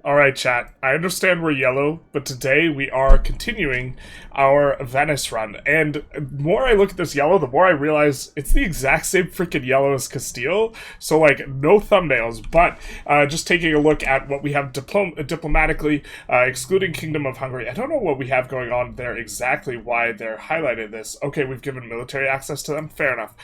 Alright, chat. I understand we're yellow, but today we are continuing our Venice run. And the more I look at this yellow, the more I realize it's the exact same freaking yellow as Castile. So, like, no thumbnails, but just taking a look at what we have diplomatically, excluding Kingdom of Hungary. I don't know what we have going on there exactly, why they're highlighting this. Okay, we've given military access to them. Fair enough.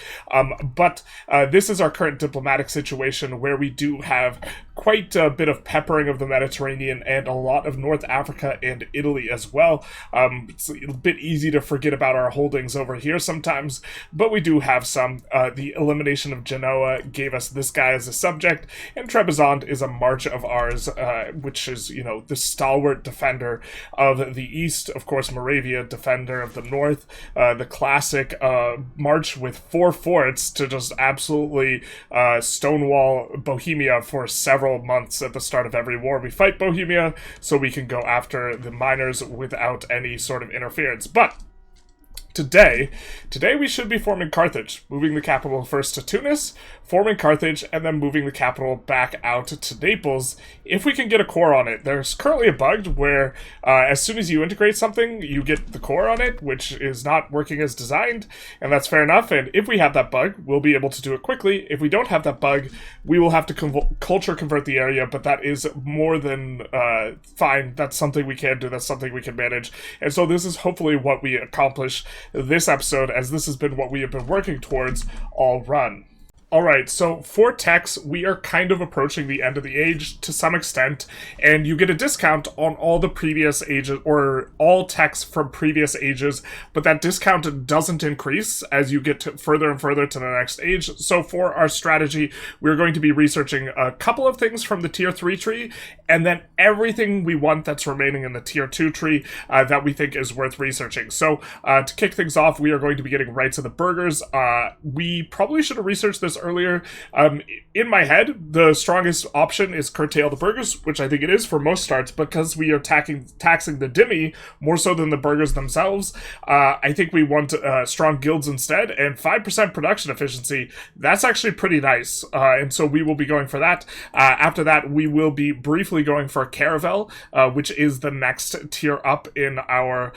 But this is our current diplomatic situation where we do have quite a bit of peppering of the Mediterranean and a lot of North Africa and Italy as well. It's a bit easy to forget about our holdings over here sometimes, but we do have some. The elimination of Genoa gave us this guy as a subject, and Trebizond is a march of ours, which is, you know, the stalwart defender of the east. Of course, Moravia, defender of the north. The classic march with 4 forts to just absolutely stonewall Bohemia for several months at the start of every war we fight Bohemia, so we can go after the miners without any sort of interference. But Today we should be forming Carthage, moving the capital first to Tunis, forming Carthage, and then moving the capital back out to Naples, if we can get a core on it. There's currently a bug where as soon as you integrate something, you get the core on it, which is not working as designed, and that's fair enough, and if we have that bug, we'll be able to do it quickly. If we don't have that bug, we will have to culture convert the area, but that is more than fine. That's something we can do, that's something we can manage, and so this is hopefully what we accomplish this episode, as this has been what we have been working towards all run. Alright, so for techs, we are kind of approaching the end of the age to some extent, and you get a discount on all the previous ages, or all techs from previous ages, but that discount doesn't increase as you get further and further to the next age. So for our strategy, we're going to be researching a couple of things from the tier 3 tree, and then everything we want that's remaining in the tier 2 tree that we think is worth researching. So to kick things off, we are going to be getting rights of the burghers. We probably should have researched this earlier. In my head, the strongest option is curtail the burghers, which I think it is for most starts, because we are taxing the dhimmi more so than the burghers themselves. I think we want strong guilds instead, and 5% production efficiency. That's actually pretty nice, and so we will be going for that. After that, we will be briefly going for Caravel, which is the next tier up in our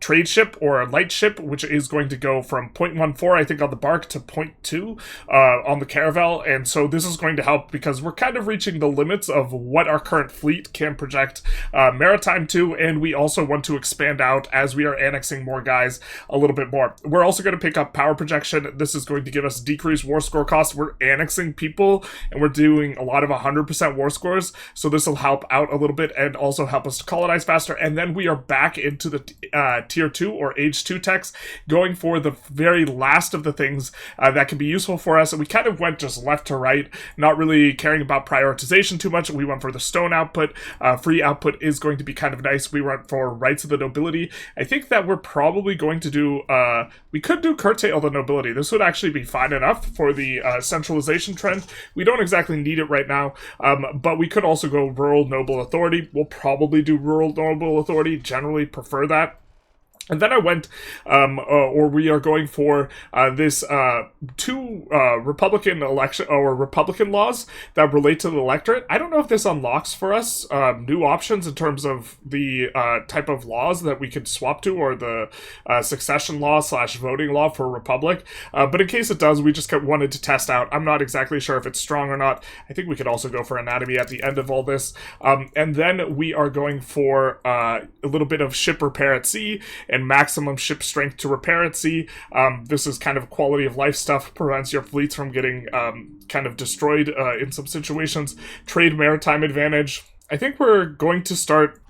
trade ship or light ship, which is going to go from 0.14, I think, on the bark to 0.2 on the Caravel, and so this is going to help because we're kind of reaching the limits of what our current fleet can project maritime to, and we also want to expand out as we are annexing more guys a little bit more. We're also going to pick up power projection. This is going to give us decreased war score costs. We're annexing people, and we're doing a lot of 100% war scores, so this will help out a little bit and also help us to colonize faster, and then we are back into the tier 2 or age 2 techs, going for the very last of the things that can be useful for us. And we kind of went just left to right, not really caring about prioritization too much. We went for the stone output. Free output is going to be kind of nice. We went for rights of the nobility. I think that we're probably going to do, we could do curtail the nobility. This would actually be fine enough for the centralization trend. We don't exactly need it right now, but we could also go rural noble authority. We'll probably do rural noble authority, generally prefer that. And then I went, or we are going for this 2 Republican election or Republican laws that relate to the electorate. I don't know if this unlocks for us new options in terms of the type of laws that we could swap to, or the succession law / voting law for Republic. But in case it does, we just wanted to test out. I'm not exactly sure if it's strong or not. I think we could also go for anatomy at the end of all this. And then we are going for a little bit of ship repair at sea, and maximum ship strength to repair at sea. This is kind of quality of life stuff, prevents your fleets from getting kind of destroyed in some situations. Trade maritime advantage. I think we're going to start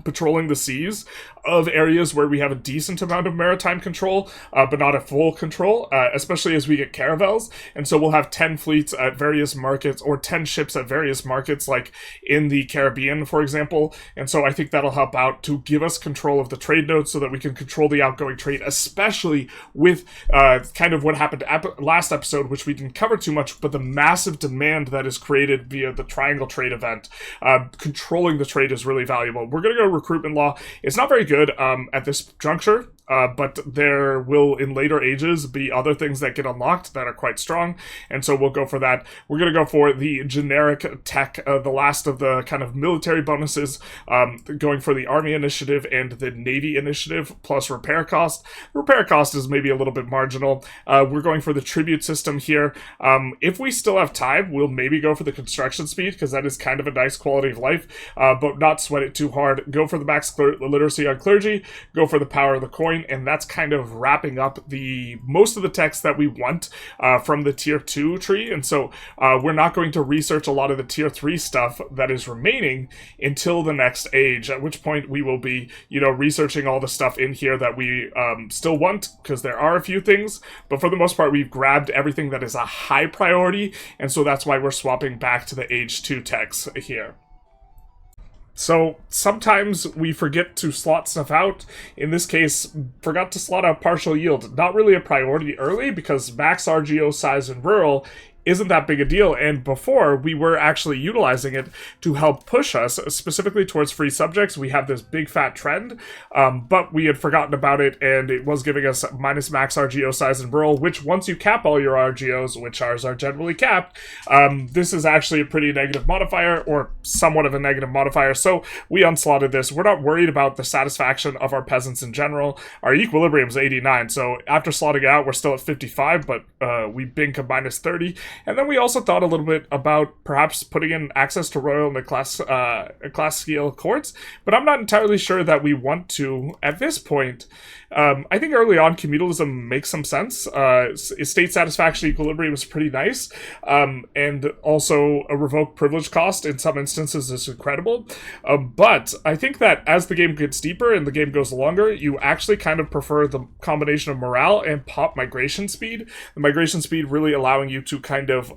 patrolling the seas of areas where we have a decent amount of maritime control, but not a full control, especially as we get caravels. And so we'll have 10 fleets at various markets, or 10 ships at various markets, like in the Caribbean, for example. And so I think that'll help out to give us control of the trade nodes so that we can control the outgoing trade, especially with kind of what happened last episode, which we didn't cover too much, but the massive demand that is created via the Triangle Trade event. Controlling the trade is really valuable. We're going to go recruitment law. It's not very good at this juncture. but there will, in later ages, be other things that get unlocked that are quite strong, and so we'll go for that. We're going to go for the generic tech, the last of the kind of military bonuses, going for the Army Initiative and the Navy Initiative, plus repair cost. Repair cost is maybe a little bit marginal. We're going for the tribute system here. If we still have time, we'll maybe go for the construction speed, because that is kind of a nice quality of life, but not sweat it too hard. Go for the max literacy on clergy, go for the power of the coin, and that's kind of wrapping up most of the text that we want from the tier 2 tree. And so we're not going to research a lot of the tier 3 stuff that is remaining until the next age, at which point we will be, researching all the stuff in here that we still want, because there are a few things, but for the most part we've grabbed everything that is a high priority, and so that's why we're swapping back to the age 2 techs here. So sometimes we forget to slot stuff out. In this case, forgot to slot out partial yield. Not really a priority early, because max RGO size in rural isn't that big a deal, and before we were actually utilizing it to help push us specifically towards free subjects. We have this big fat trend, but we had forgotten about it, and it was giving us minus max RGO size in rural, which once you cap all your RGOs, which ours are generally capped, this is actually a pretty negative modifier, or somewhat of a negative modifier, so we unslotted this. We're not worried about the satisfaction of our peasants in general. Our equilibrium is 89, so after slotting it out, we're still at 55, but we bink a minus 30. And then we also thought a little bit about perhaps putting in access to royal and class scale courts, but I'm not entirely sure that we want to at this point. I think early on commutalism makes some sense. State satisfaction equilibrium is pretty nice, and also a revoked privilege cost in some instances is incredible. But I think that as the game gets deeper and the game goes longer, you actually kind of prefer the combination of morale and pop migration speed. The migration speed really allowing you to kind of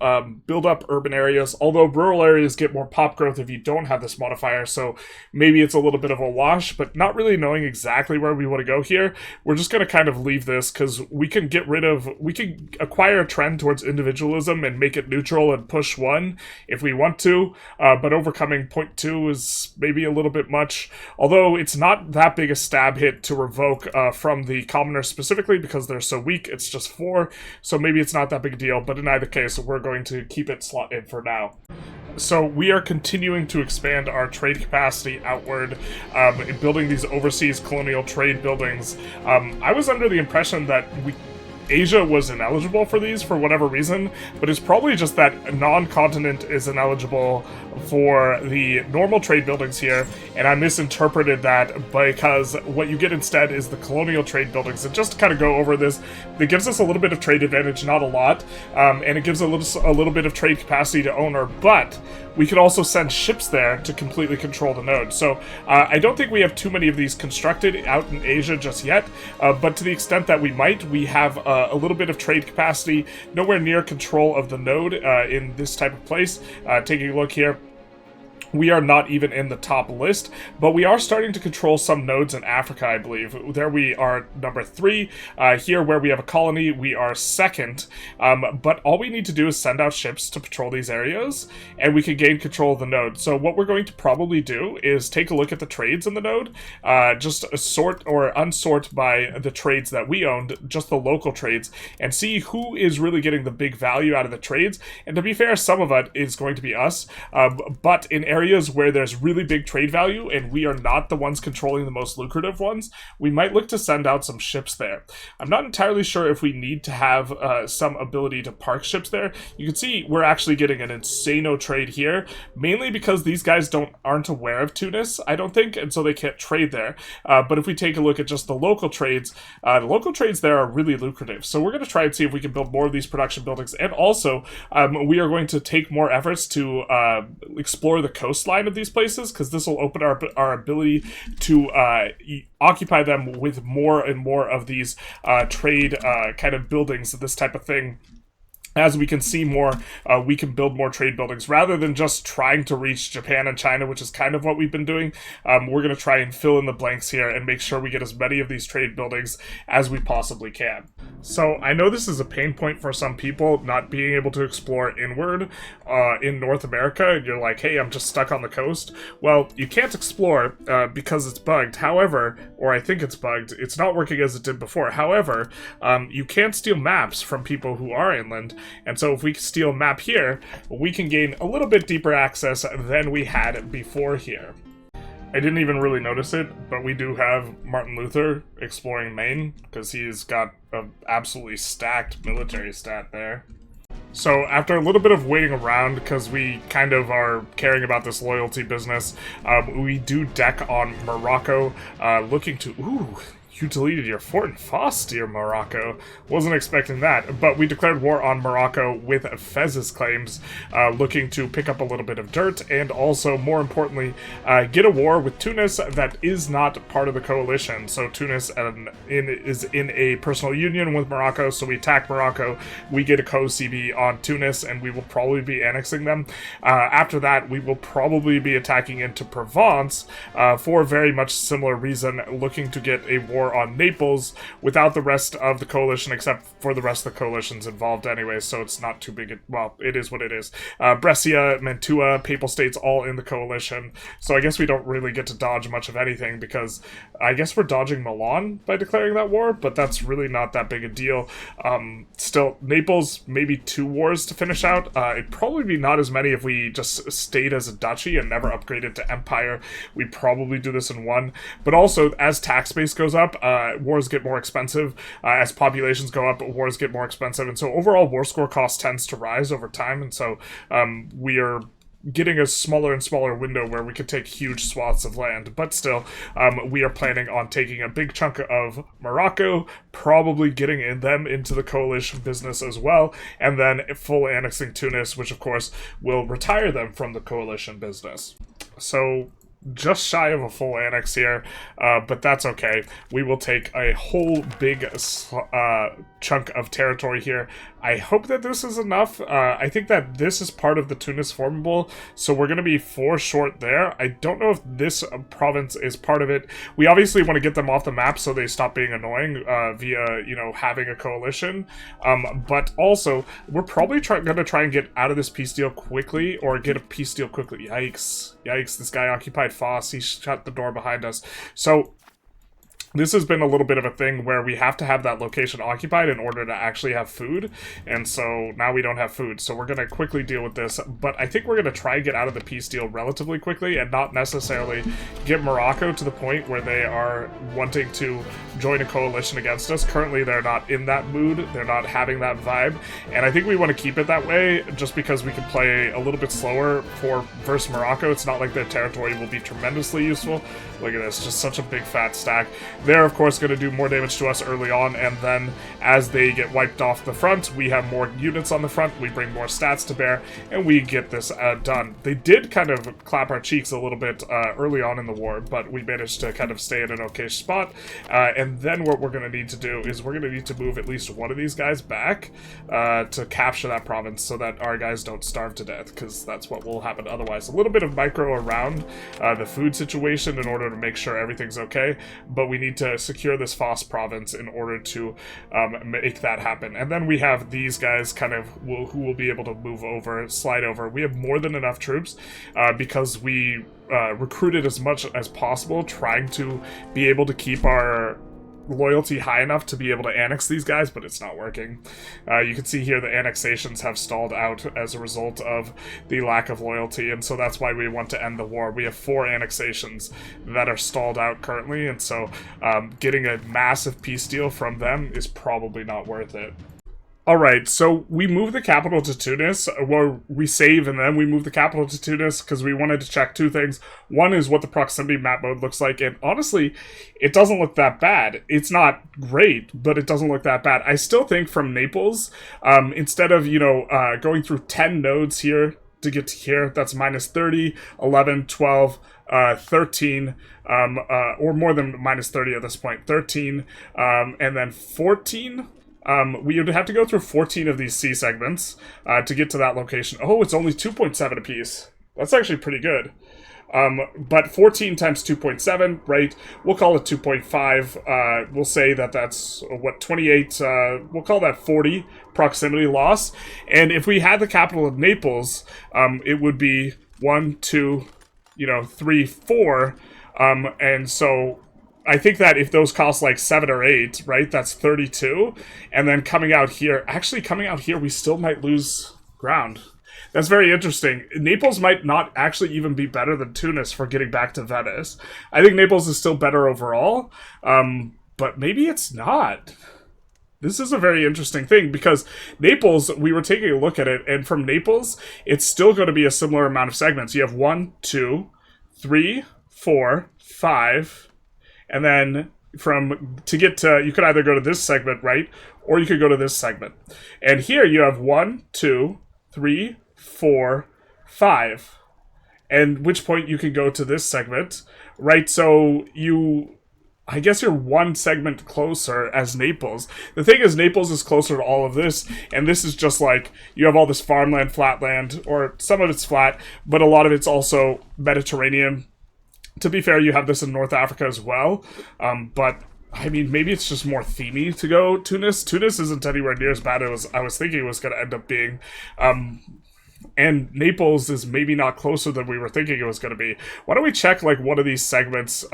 build up urban areas, although rural areas get more pop growth if you don't have this modifier, so maybe it's a little bit of a wash, but not really knowing exactly where we want to go here. We're just going to kind of leave this, because we can acquire a trend towards individualism and make it neutral and push 1 if we want to, but overcoming 0.2 is maybe a little bit much, although it's not that big a stab hit to revoke from the commoners specifically, because they're so weak. It's just 4, so maybe it's not that big a deal, but in either case, we're going to keep it slot in for now. So we are continuing to expand our trade capacity outward, building these overseas colonial trade buildings. I was under the impression that Asia was ineligible for these for whatever reason, but it's probably just that non-continent is ineligible for the normal trade buildings here, and I misinterpreted that, because what you get instead is the colonial trade buildings. And just to kind of go over this, it gives us a little bit of trade advantage, not a lot, and it gives a little bit of trade capacity to owner, but we could also send ships there to completely control the node. So I don't think we have too many of these constructed out in Asia just yet, but to the extent that we might, we have a little bit of trade capacity, nowhere near control of the node in this type of place. Taking a look here, we are not even in the top list, but we are starting to control some nodes in Africa, I believe. There we are number 3. Here, where we have a colony, we are 2nd. But all we need to do is send out ships to patrol these areas, and we can gain control of the node. So what we're going to probably do is take a look at the trades in the node, just sort or unsort by the trades that we owned, just the local trades, and see who is really getting the big value out of the trades. And to be fair, some of it is going to be us, but in areas where there's really big trade value and we are not the ones controlling the most lucrative ones, we might look to send out some ships there. I'm not entirely sure if we need to have some ability to park ships there. You can see we're actually getting an insano trade here, mainly because these guys aren't aware of Tunis, I don't think, and so they can't trade there. But if we take a look at just the local trades there are really lucrative. So we're going to try and see if we can build more of these production buildings, and also we are going to take more efforts to explore the coastline of these places, because this will open our ability to occupy them with more and more of these trade kind of buildings, this type of thing. as we can see more, we can build more trade buildings rather than just trying to reach Japan and China, which is kind of what we've been doing. We're going to try and fill in the blanks here and make sure we get as many of these trade buildings as we possibly can. So I know this is a pain point for some people, not being able to explore inward in North America, and you're like, hey, I'm just stuck on the coast. Well, you can't explore because it's bugged. However, or I think it's bugged, it's not working as it did before. However, you can steal maps from people who are inland. And so if we steal a map here, we can gain a little bit deeper access than we had before here. I didn't even really notice it, but we do have Martin Luther exploring Maine, because he's got an absolutely stacked military stat there. So after a little bit of waiting around, because we kind of are caring about this loyalty business, we do deck on Morocco, looking to... Ooh, you deleted your fort in Fos, dear Morocco. Wasn't expecting that, but we declared war on Morocco with Fez's claims, looking to pick up a little bit of dirt, and also, more importantly, get a war with Tunis that is not part of the coalition. So Tunis is in a personal union with Morocco, so we attack Morocco, we get a co-CB on Tunis, and we will probably be annexing them. After that, we will probably be attacking into Provence for a very much similar reason, looking to get a war on Naples without the rest of the coalition, except for the rest of the coalitions involved anyway, so it's not too big. Well, it is what it is. Brescia, Mantua, Papal States, all in the coalition, so I guess we don't really get to dodge much of anything, because I guess we're dodging Milan by declaring that war, but that's really not that big a deal. Still, Naples, maybe 2 wars to finish out. It'd probably be not as many if we just stayed as a duchy and never upgraded to empire. We'd probably do this in 1, but also, as tax base goes up, wars get more expensive. As populations go up, wars get more expensive, and so overall war score cost tends to rise over time, and so we are getting a smaller and smaller window where we could take huge swaths of land, but still, we are planning on taking a big chunk of Morocco, probably getting them into the coalition business as well, and then full annexing Tunis, which of course will retire them from the coalition business. So just shy of a full annex here, but that's okay. We will take a whole big chunk of territory here. I hope that this is enough. I think that this is part of the Tunis formable, so we're going to be 4 short there. I don't know if this province is part of it. We obviously want to get them off the map so they stop being annoying via, you know, having a coalition. But also, we're probably going to try and get out of this peace deal quickly, or get a peace deal quickly. Yikes. Yikes, this guy occupied Fos. He shut the door behind us. So this has been a little bit of a thing where we have to have that location occupied in order to actually have food, and so now we don't have food, so we're going to quickly deal with this, but I think we're going to try and get out of the peace deal relatively quickly, and not necessarily get Morocco to the point where they are wanting to join a coalition against us. Currently, they're not in that mood, they're not having that vibe, and I think we want to keep it that way, just because we can play a little bit slower versus Morocco. It's not like their territory will be tremendously useful. Look at this, just such a big fat stack. They're, of course, going to do more damage to us early on, and then as they get wiped off the front, we have more units on the front, we bring more stats to bear, and we get this done. They did kind of clap our cheeks a little bit early on in the war, but we managed to kind of stay at an okay spot, and then what we're going to need to do is we're going to need to move at least one of these guys back to capture that province so that our guys don't starve to death, because that's what will happen otherwise. A little bit of micro around the food situation in order to make sure everything's okay, but we need to secure this Fos province in order to make that happen. And then we have these guys kind of who will be able to move over, slide over. We have more than enough troops because we recruited as much as possible, trying to be able to keep our loyalty high enough to be able to annex these guys, but it's not working. You can see here the annexations have stalled out as a result of the lack of loyalty, and so that's why we want to end the war. We have 4 annexations that are stalled out currently, and so getting a massive peace deal from them is probably not worth it. Alright, so we move the capital to Tunis, where we save and then we move the capital to Tunis because we wanted to check 2 things. One is what the proximity map mode looks like, and honestly, it doesn't look that bad. It's not great, but it doesn't look that bad. I still think from Naples, instead of, you know, going through 10 nodes here to get to here, that's minus 30, 11, 12, 13, or more than minus 30 at this point, 13, and then 14. We would have to go through 14 of these sea segments to get to that location. Oh, it's only 2.7 apiece. That's actually pretty good. But 14 times 2.7, right? We'll call it 2.5. We'll say that that's, 28, we'll call that 40 proximity loss. And if we had the capital of Naples, it would be 1, 2, 3, 4. And so I think that if those cost like 7 or 8, right, that's 32. And then coming out here, we still might lose ground. That's very interesting. Naples might not actually even be better than Tunis for getting back to Venice. I think Naples is still better overall, but maybe it's not. This is a very interesting thing, because Naples, we were taking a look at it, and from Naples, it's still going to be a similar amount of segments. You have 1, 2, 3, 4, 5, and then to get to, you could either go to this segment, right, or you could go to this segment. And here you have 1, 2, 3, 4, 5, and which point you can go to this segment, right? So I guess you're one segment closer as Naples. The thing is, Naples is closer to all of this, and this is just like, you have all this farmland, flatland, or some of it's flat, but a lot of it's also Mediterranean. To be fair, you have this in North Africa as well, but I mean, maybe it's just more themey to go Tunis. Tunis isn't anywhere near as bad as I was thinking it was going to end up being. And Naples is maybe not closer than we were thinking it was going to be. Why don't we check, like, one of these segments?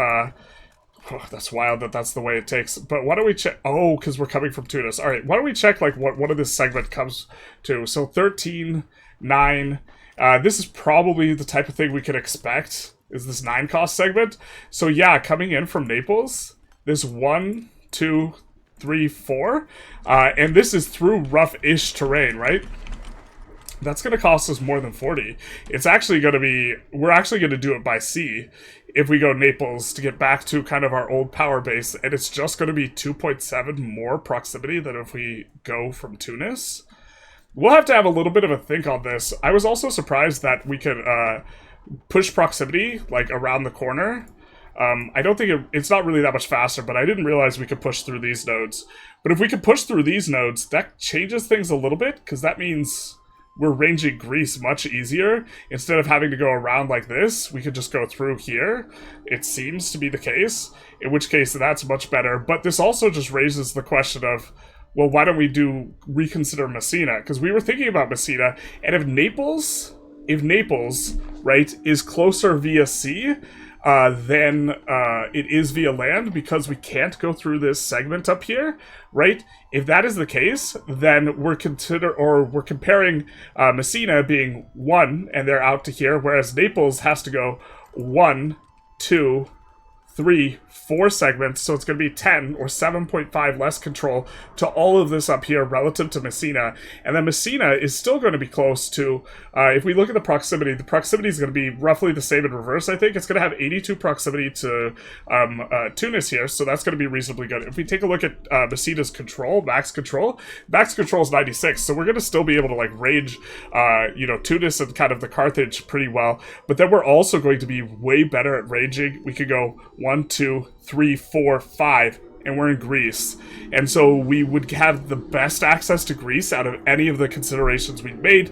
That's wild that that's the way it takes. But why don't we check? Oh, because we're coming from Tunis. All right, why don't we check, like, what one of this segment comes to? So 13, 9. This is probably the type of thing we could expect, is this 9 cost segment. So yeah, coming in from Naples, this 1, 2, 3, 4. And this is through rough-ish terrain, right? That's going to cost us more than 40. It's actually going to be, we're actually going to do it by sea if we go Naples to get back to kind of our old power base, and it's just going to be 2.7 more proximity than if we go from Tunis. We'll have to have a little bit of a think on this. I was also surprised that we could push proximity, like, around the corner. I don't think it's not really that much faster, but I didn't realize we could push through these nodes. But if we could push through these nodes, that changes things a little bit, because that means we're ranging Greece much easier. Instead of having to go around like this, we could just go through here. It seems to be the case, in which case that's much better. But this also just raises the question of, well, why don't we reconsider Messina? Because we were thinking about Messina, and if Naples, right, is closer via sea than it is via land, because we can't go through this segment up here, right? If that is the case, then we're comparing Messina being 1, and they're out to here, whereas Naples has to go 1, 2, 3, 4 segments, so it's going to be 10 or 7.5 less control to all of this up here relative to Messina. And then Messina is still going to be close to, if we look at the proximity is going to be roughly the same in reverse, I think. It's going to have 82 proximity to Tunis here, so that's going to be reasonably good. If we take a look at Messina's max control is 96, so we're going to still be able to, like, range, Tunis and kind of the Carthage pretty well. But then we're also going to be way better at ranging. We could go 1, 2, 3, 4, 5, and we're in Greece. And so we would have the best access to Greece out of any of the considerations we made.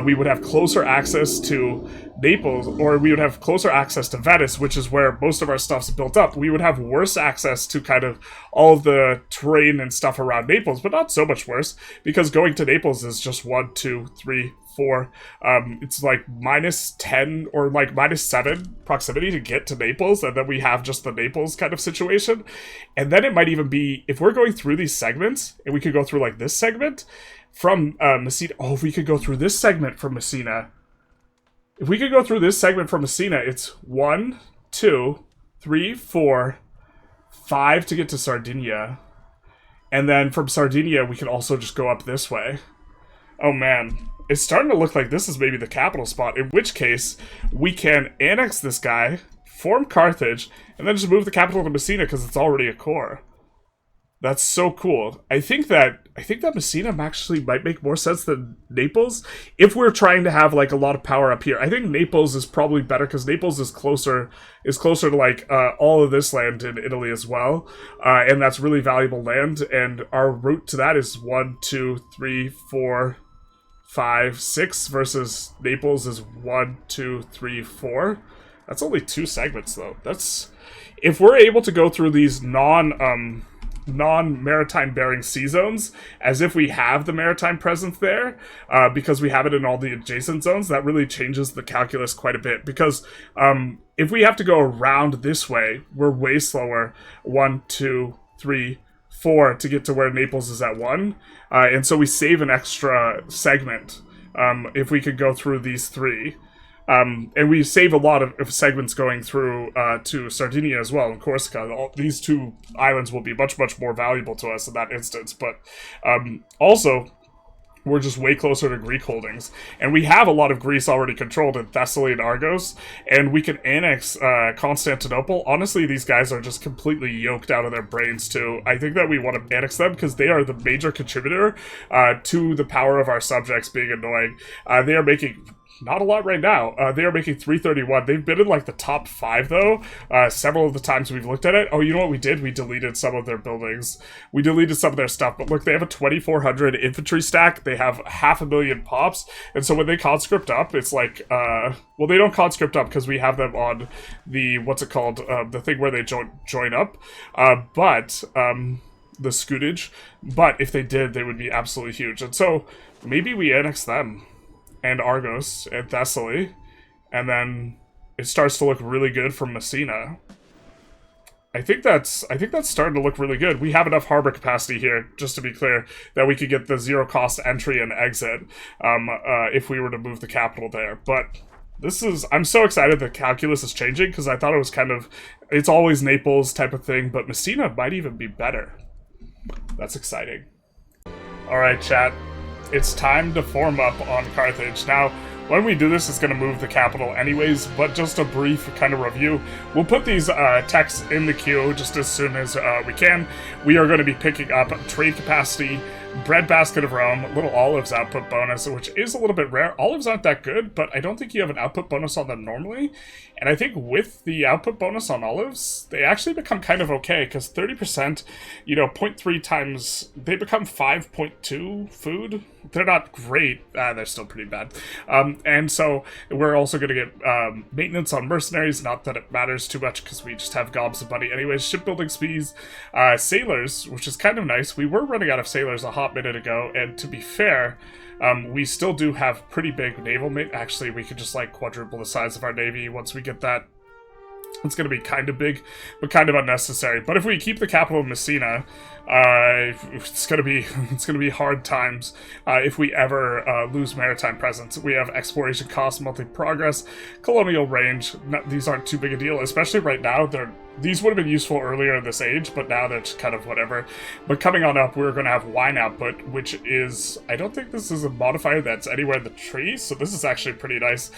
We would have closer access to Naples, or we would have closer access to Venice, which is where most of our stuff's built up. We would have worse access to kind of all of the terrain and stuff around Naples, but not so much worse, because going to Naples is just 1, 2, 3, 4. It's like minus 10 or like minus 7 proximity to get to Naples, and then we have just the Naples kind of situation. And then it might even be, if we're going through these segments, and we could go through like this segment from Messina. Oh, if we could go through this segment from Messina. If we could go through this segment from Messina, it's 1, 2, 3, 4, 5 to get to Sardinia. And then from Sardinia, we could also just go up this way. Oh man, it's starting to look like this is maybe the capital spot, in which case we can annex this guy, form Carthage, and then just move the capital to Messina because it's already a core. That's so cool. I think that I think that Messina actually might make more sense than Naples if we're trying to have like a lot of power up here. I think Naples is probably better because Naples is closer to like all of this land in Italy as well, and that's really valuable land. And our route to that is 1, 2, 3, 4, 5, 6 versus Naples is 1, 2, 3, 4. That's only 2 segments though. That's if we're able to go through these non-maritime bearing sea zones as if we have the maritime presence there, because we have it in all the adjacent zones, that really changes the calculus quite a bit. Because if we have to go around this way, we're way slower. 1, 2, 3, 4 to get to where Naples is at 1, and so we save an extra segment if we could go through these 3. And we save a lot of segments going through to Sardinia as well, and Corsica. These 2 islands will be much, much more valuable to us in that instance. But also, we're just way closer to Greek holdings. And we have a lot of Greece already controlled in Thessaly and Argos, and we can annex Constantinople. Honestly, these guys are just completely yoked out of their brains, too. I think that we want to annex them because they are the major contributor to the power of our subjects being annoying. They are making... not a lot right now. They are making 331. They've been in like the top 5 though. Several of the times we've looked at it. Oh, you know what we did? We deleted some of their buildings. We deleted some of their stuff. But look, they have a 2,400 infantry stack. They have 500,000 pops. And so when they conscript up, it's like, well, they don't conscript up because we have them on the, what's it called? The thing where they join up. The scutage. But if they did, they would be absolutely huge. And so maybe we annex them. And Argos and Thessaly, and then it starts to look really good from Messina. I think that's starting to look really good. We have enough harbor capacity here, just to be clear, that we could get the 0 cost entry and exit if we were to move the capital there. But I'm so excited that calculus is changing because I thought it was it's always Naples type of thing, but Messina might even be better. That's exciting. All right, chat. It's time to form up on Carthage. Now, when we do this, it's going to move the capital anyways, but just a brief kind of review. We'll put these texts in the queue just as soon as we can. We are going to be picking up trade capacity, breadbasket of Rome, little olives output bonus, which is a little bit rare. Olives aren't that good, but I don't think you have an output bonus on them normally. And I think with the output bonus on olives, they actually become kind of okay, because 30%, 0.3 times, they become 5.2 food. They're not great. They're still pretty bad. And so we're also going to get maintenance on mercenaries. Not that it matters too much because we just have gobs of money. Anyways, shipbuilding speeds, sailors, which is kind of nice. We were running out of sailors a hot minute ago, and to be fair, we still do have pretty big naval maintenance. Actually, we could just like quadruple the size of our navy once we get that. It's going to be kind of big, but kind of unnecessary. But if we keep the capital of Messina, it's going to be hard times if we ever lose maritime presence. We have exploration costs, monthly progress, colonial range. These aren't too big a deal, especially right now. These would have been useful earlier in this age, but now they're just kind of whatever. But coming on up, we're going to have wine output, which is, I don't think this is a modifier that's anywhere in the trees, so this is actually pretty nice.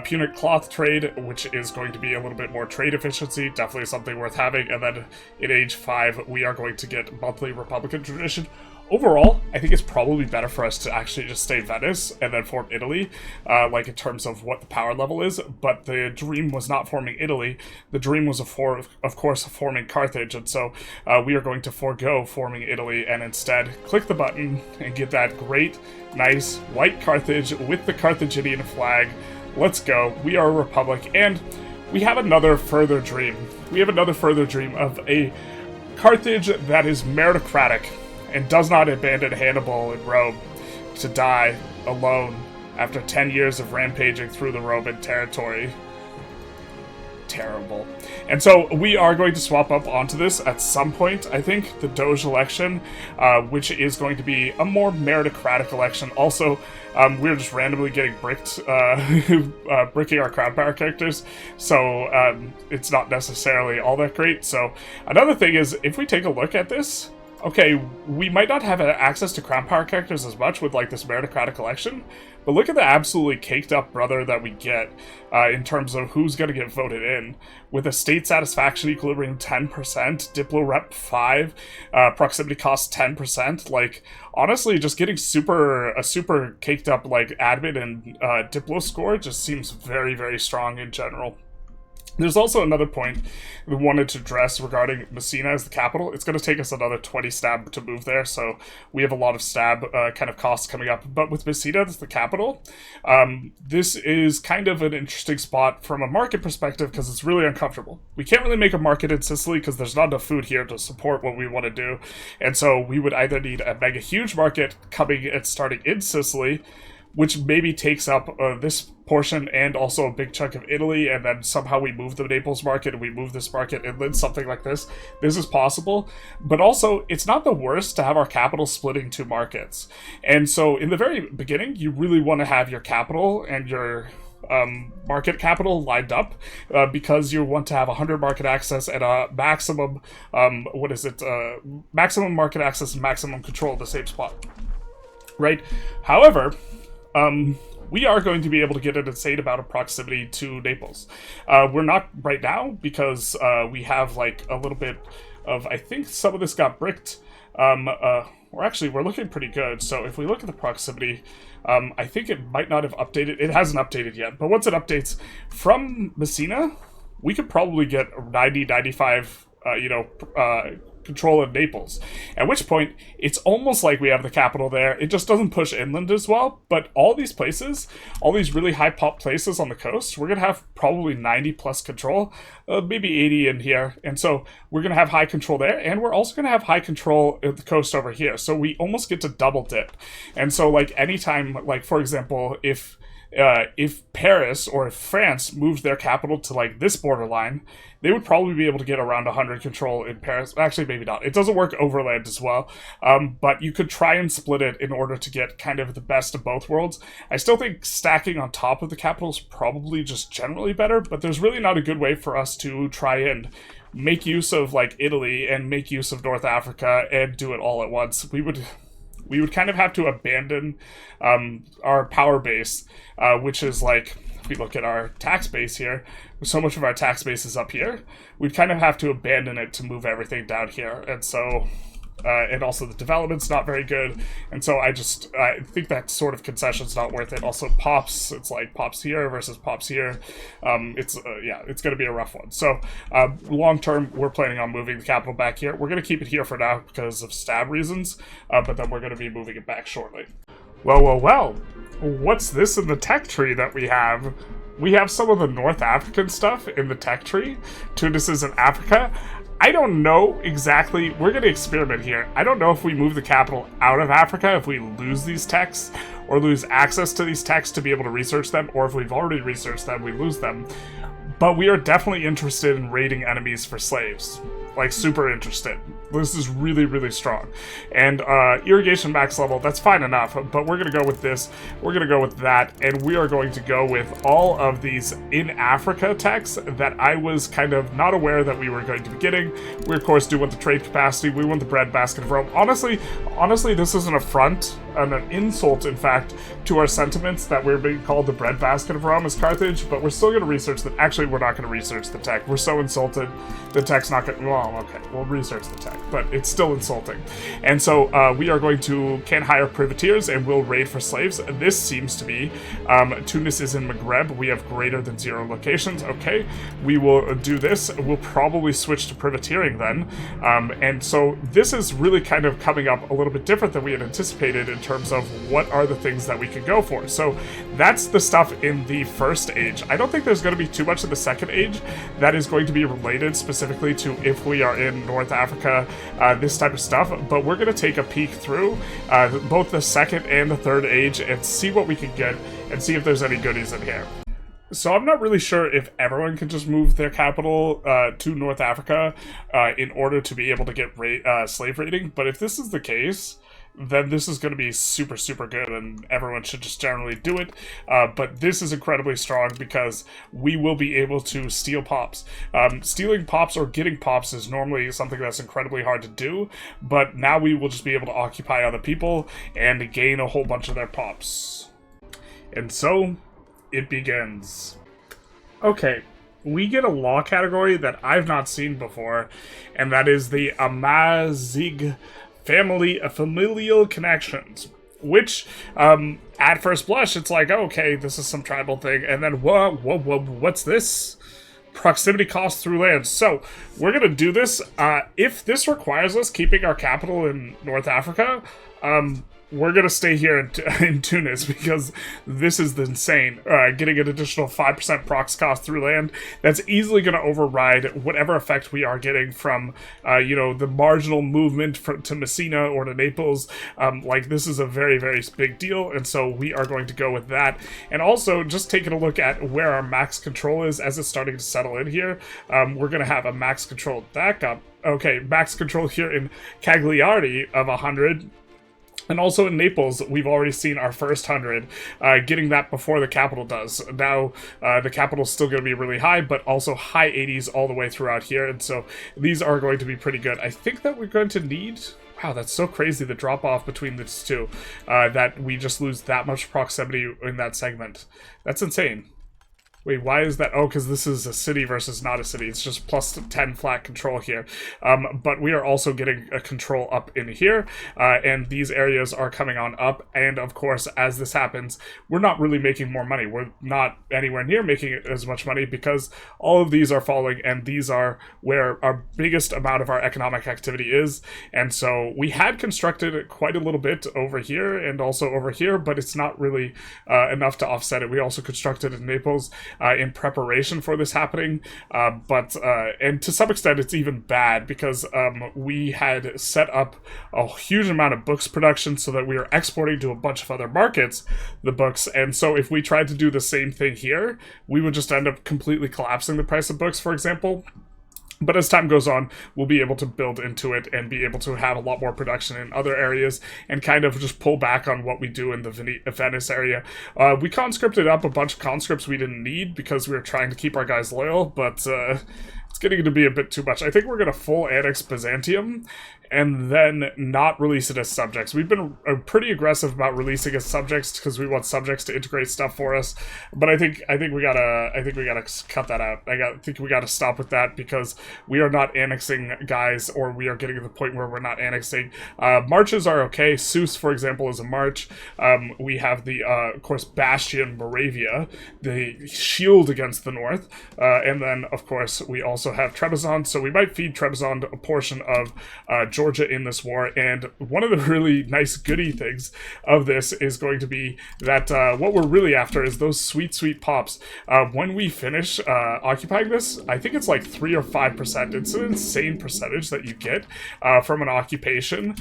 Punic cloth trade, which is going to be a little bit more trade efficiency, definitely something worth having. And then in age 5, we are going to get monthly Republican tradition. Overall, I think it's probably better for us to actually just stay Venice and then form Italy, like in terms of what the power level is, but the dream was not forming Italy. The dream was, of course, forming Carthage, and so we are going to forego forming Italy and instead click the button and get that great, nice, white Carthage with the Carthaginian flag. Let's go. We are a republic, and we have another further dream. We have another further dream of a Carthage that is meritocratic and does not abandon Hannibal in Rome to die alone after 10 years of rampaging through the Roman territory. Terrible. And so we are going to swap up onto this at some point, I think, the Doge election, which is going to be a more meritocratic election. Also, we're just randomly getting bricked, bricking our crown power characters, so it's not necessarily all that great. So another thing is, if we take a look at this, okay, we might not have access to crown power characters as much with like this meritocratic election, but look at the absolutely caked up brother that we get in terms of who's going to get voted in, with a state satisfaction equilibrium 10%, Diplo rep 5, proximity cost 10%. Like, honestly, just getting a super caked up like admin and Diplo score just seems very, very strong in general. There's also another point we wanted to address regarding Messina as the capital. It's going to take us another 20 stab to move there, so we have a lot of stab kind of costs coming up. But with Messina as the capital, this is kind of an interesting spot from a market perspective because it's really uncomfortable. We can't really make a market in Sicily because there's not enough food here to support what we want to do. And so we would either need a mega huge market coming and starting in Sicily, which maybe takes up this portion and also a big chunk of Italy, and then somehow we move the Naples market and we move this market and then something like this. This is possible, but also it's not the worst to have our capital splitting two markets. And so in the very beginning, you really want to have your capital and your market capital lined up because you want to have 100 market access and a maximum, maximum market access and maximum control at the same spot, right? However, we are going to be able to get an insane amount of proximity to Naples. We're not right now because we have like a little bit of, I think some of this got bricked. We're looking pretty good. So if we look at the proximity, I think it might not have updated. It hasn't updated yet, but once it updates from Messina, we could probably get 90, 95, control of Naples, at which point it's almost like we have the capital there. It just doesn't push inland as well, but all these places, all these really high pop places on the coast, we're gonna have probably 90 plus control, maybe 80 in here, and so we're gonna have high control there, and we're also gonna have high control at the coast over here, so we almost get to double dip. And so like anytime, like for example, if Paris or if France moved their capital to like this borderline, they would probably be able to get around 100 control in Paris. Actually, maybe not. It doesn't work overland as well, but you could try and split it in order to get kind of the best of both worlds. I still think stacking on top of the capital is probably just generally better, but there's really not a good way for us to try and make use of like Italy and make use of North Africa and do it all at once. We would kind of have to abandon our power base, which is like, if we look at our tax base here, so much of our tax base is up here, we'd kind of have to abandon it to move everything down here. And so, and also the development's not very good. And so I think that sort of concession's not worth it. Also pops, it's like pops here versus pops here. It's going to be a rough one. So long term, we're planning on moving the capital back here. We're going to keep it here for now because of stab reasons, but then we're going to be moving it back shortly. Well, what's this in the tech tree that we have? We have some of the North African stuff in the tech tree. Tunis is in Africa. I don't know exactly. We're going to experiment here. I don't know if we move the capital out of Africa, if we lose these techs, or lose access to these techs to be able to research them, or if we've already researched them, we lose them. But we are definitely interested in raiding enemies for slaves. Like, super interested. This is really, really strong. And irrigation max level, that's fine enough, but we're going to go with this, we're going to go with that, and we are going to go with all of these in Africa techs that I was kind of not aware that we were going to be getting. We, of course, do want the trade capacity, we want the breadbasket of Rome. Honestly, this is an affront, an insult, in fact, to our sentiments that we're being called the breadbasket of Rome as Carthage, but we're still going to research that. Actually, we're not going to research the tech. We're so insulted. The tech's not going to... Well, okay, we'll research the tech, but it's still insulting. And so we are going to can hire privateers and we'll raid for slaves. This seems to be Tunis is in Maghreb. We have greater than 0 locations. Okay, we will do this. We'll probably switch to privateering then. And so this is really kind of coming up a little bit different than we had anticipated in terms of what are the things that we could go for. So that's the stuff in the first age. I don't think there's going to be too much in the second age that is going to be related specifically to if we are in North Africa, this type of stuff, but we're going to take a peek through both the second and the third age and see what we can get and see if there's any goodies in here. So I'm not really sure if everyone can just move their capital to North Africa in order to be able to get slave raiding, but if this is the case, then this is going to be super, super good, and everyone should just generally do it. But this is incredibly strong because we will be able to steal pops. Stealing pops or getting pops is normally something that's incredibly hard to do, but now we will just be able to occupy other people and gain a whole bunch of their pops. And so, it begins. Okay, we get a law category that I've not seen before, and that is the Amazigh family of familial connections, which at first blush it's like, okay, this is some tribal thing, and then what's this? Proximity cost through land. So we're gonna do this. If this requires us keeping our capital in North Africa, we're going to stay here in Tunis because this is insane. Getting an additional 5% prox cost through land, that's easily going to override whatever effect we are getting from, the marginal movement to Messina or to Naples. This is a very, very big deal, and so we are going to go with that. And also, just taking a look at where our max control is as it's starting to settle in here, we're going to have a max control back up. Okay, max control here in Cagliari of 100. And also in Naples, we've already seen our first 100, getting that before the capital does. Now, the capital's still going to be really high, but also high 80s all the way throughout here, and so these are going to be pretty good. I think that we're going to need... Wow, that's so crazy, the drop-off between these two, that we just lose that much proximity in that segment. That's insane. Wait, why is that? Oh, because this is a city versus not a city. It's just plus 10 flat control here. But we are also getting a control up in here, and these areas are coming on up. And of course, as this happens, we're not really making more money. We're not anywhere near making as much money because all of these are falling, and these are where our biggest amount of our economic activity is. And so we had constructed quite a little bit over here and also over here, but it's not really enough to offset it. We also constructed in Naples in preparation for this happening, and to some extent it's even bad because we had set up a huge amount of books production so that we were exporting to a bunch of other markets the books, and so if we tried to do the same thing here, we would just end up completely collapsing the price of books, for example. But as time goes on, we'll be able to build into it and be able to have a lot more production in other areas and kind of just pull back on what we do in the Venice area. We conscripted up a bunch of conscripts we didn't need because we were trying to keep our guys loyal, but it's getting to be a bit too much. I think we're going to full annex Byzantium and then not release it as subjects. We've been pretty aggressive about releasing as subjects because we want subjects to integrate stuff for us. But I think we gotta cut that out. I think we gotta stop with that because we are not annexing guys, or we are getting to the point where we're not annexing. Marches are okay. Sousse, for example, is a march. We have the of course Bastion, Moravia, the shield against the north, and then of course we also have Trebizond. So we might feed Trebizond a portion of Georgia in this war, and one of the really nice goody things of this is going to be that what we're really after is those sweet pops. When we finish occupying this, I think it's like 3 or 5%. It's an insane percentage that you get from an occupation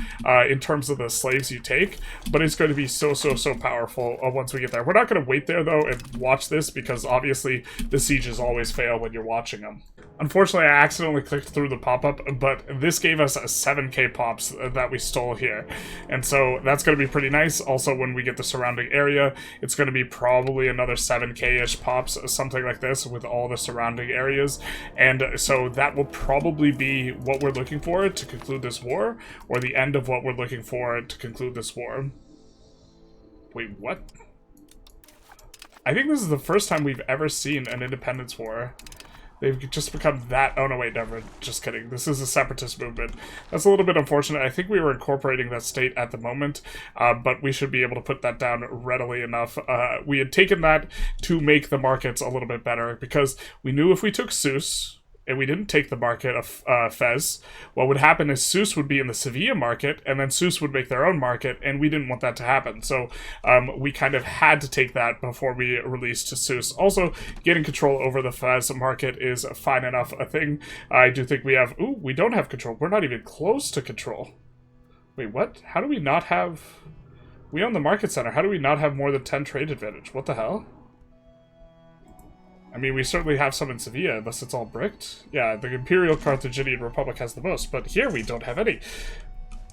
in terms of the slaves you take, but it's going to be so powerful once we get there. We're not going to wait there though and watch this because obviously the sieges always fail when you're watching them. Unfortunately, I accidentally clicked through the pop-up, but this gave us a 7k pops that we stole here. And so that's going to be pretty nice. Also, when we get the surrounding area, it's going to be probably another 7k-ish pops, something like this, with all the surrounding areas. And so that will probably be what we're looking for to conclude this war, or the end of what we're looking for to conclude this war. Wait, what? I think this is the first time we've ever seen an independence war. They've just become that... Oh, no, wait, never. Just kidding. This is a separatist movement. That's a little bit unfortunate. I think we were incorporating that state at the moment, but we should be able to put that down readily enough. We had taken that to make the markets a little bit better, because we knew if we took Sousse and we didn't take the market of Fez, what would happen is Sousse would be in the Sevilla market, and then Sousse would make their own market, and we didn't want that to happen. So we kind of had to take that before we released to Sousse. Also, getting control over the Fez market is fine enough a thing. I do think we have... Ooh, we don't have control. We're not even close to control. Wait, what? How do we not have... We own the market center. How do we not have more than 10 trade advantage? What the hell? I mean, we certainly have some in Sevilla, unless it's all bricked. Yeah, the Imperial Carthaginian Republic has the most, but here we don't have any.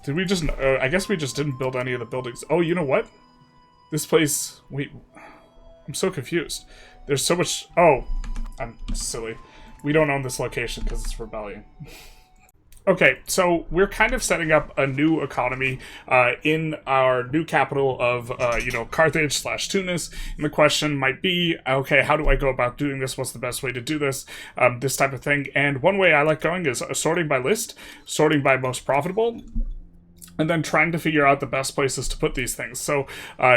Did we just... I guess we just didn't build any of the buildings. Oh, you know what? This place... Wait, I'm so confused. There's so much... Oh, I'm silly. We don't own this location because it's rebellion. Okay, so we're kind of setting up a new economy in our new capital of, Carthage / Tunis. And the question might be, okay, how do I go about doing this? What's the best way to do this? This type of thing. And one way I like going is sorting by list, sorting by most profitable, and then trying to figure out the best places to put these things. So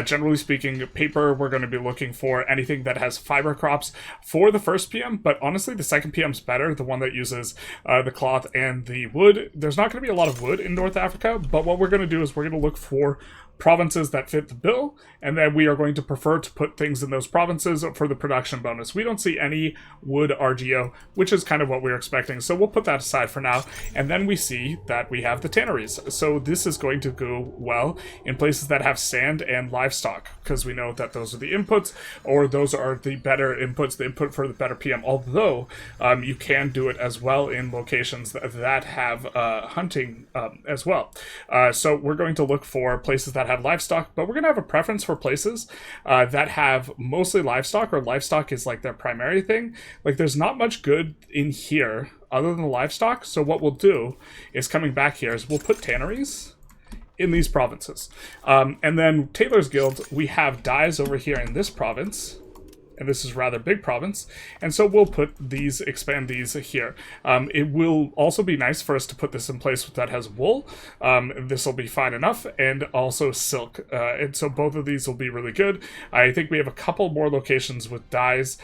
generally speaking, paper, we're going to be looking for anything that has fiber crops for the first PM, but honestly, the second PM is better, the one that uses the cloth and the wood. There's not going to be a lot of wood in North Africa, but what we're going to do is we're going to look for provinces that fit the bill, and then we are going to prefer to put things in those provinces for the production bonus. We don't see any wood RGO, which is kind of what we're expecting, so we'll put that aside for now, and then we see that we have the tanneries. So this is going to go well in places that have sand and livestock, because we know that those are the inputs, or those are the better inputs, the input for the better PM, although you can do it as well in locations that have hunting as well. So we're going to look for places that have livestock, but we're going to have a preference for places that have mostly livestock, or livestock is like their primary thing. Like there's not much good in here other than the livestock, so what we'll do is, coming back here, is we'll put tanneries in these provinces. And then Tailor's Guild, we have dyes over here in this province, and this is a rather big province, and so we'll put these, expand these here. It will also be nice for us to put this in place that has wool. This will be fine enough, and also silk. And so both of these will be really good. I think we have a couple more locations with dyes.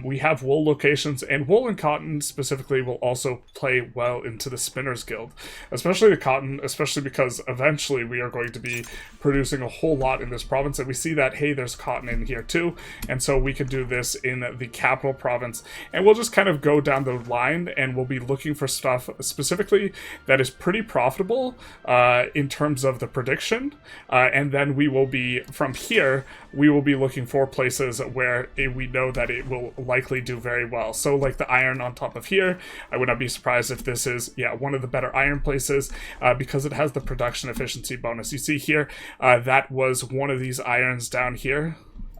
We have wool locations, and wool and cotton specifically will also play well into the Spinners Guild, especially the cotton, especially because eventually we are going to be producing a whole lot in this province, and we see that, hey, there's cotton in here too, and so we can do this in the capital province, and we'll just kind of go down the line, and we'll be looking for stuff specifically that is pretty profitable in terms of the prediction, and then we will be, from here, we will be looking for places where we know that it will likely do very well. So like the iron on top of here, I would not be surprised if this is, one of the better iron places, because it has the production efficiency bonus. You see here, that was one of these irons down here.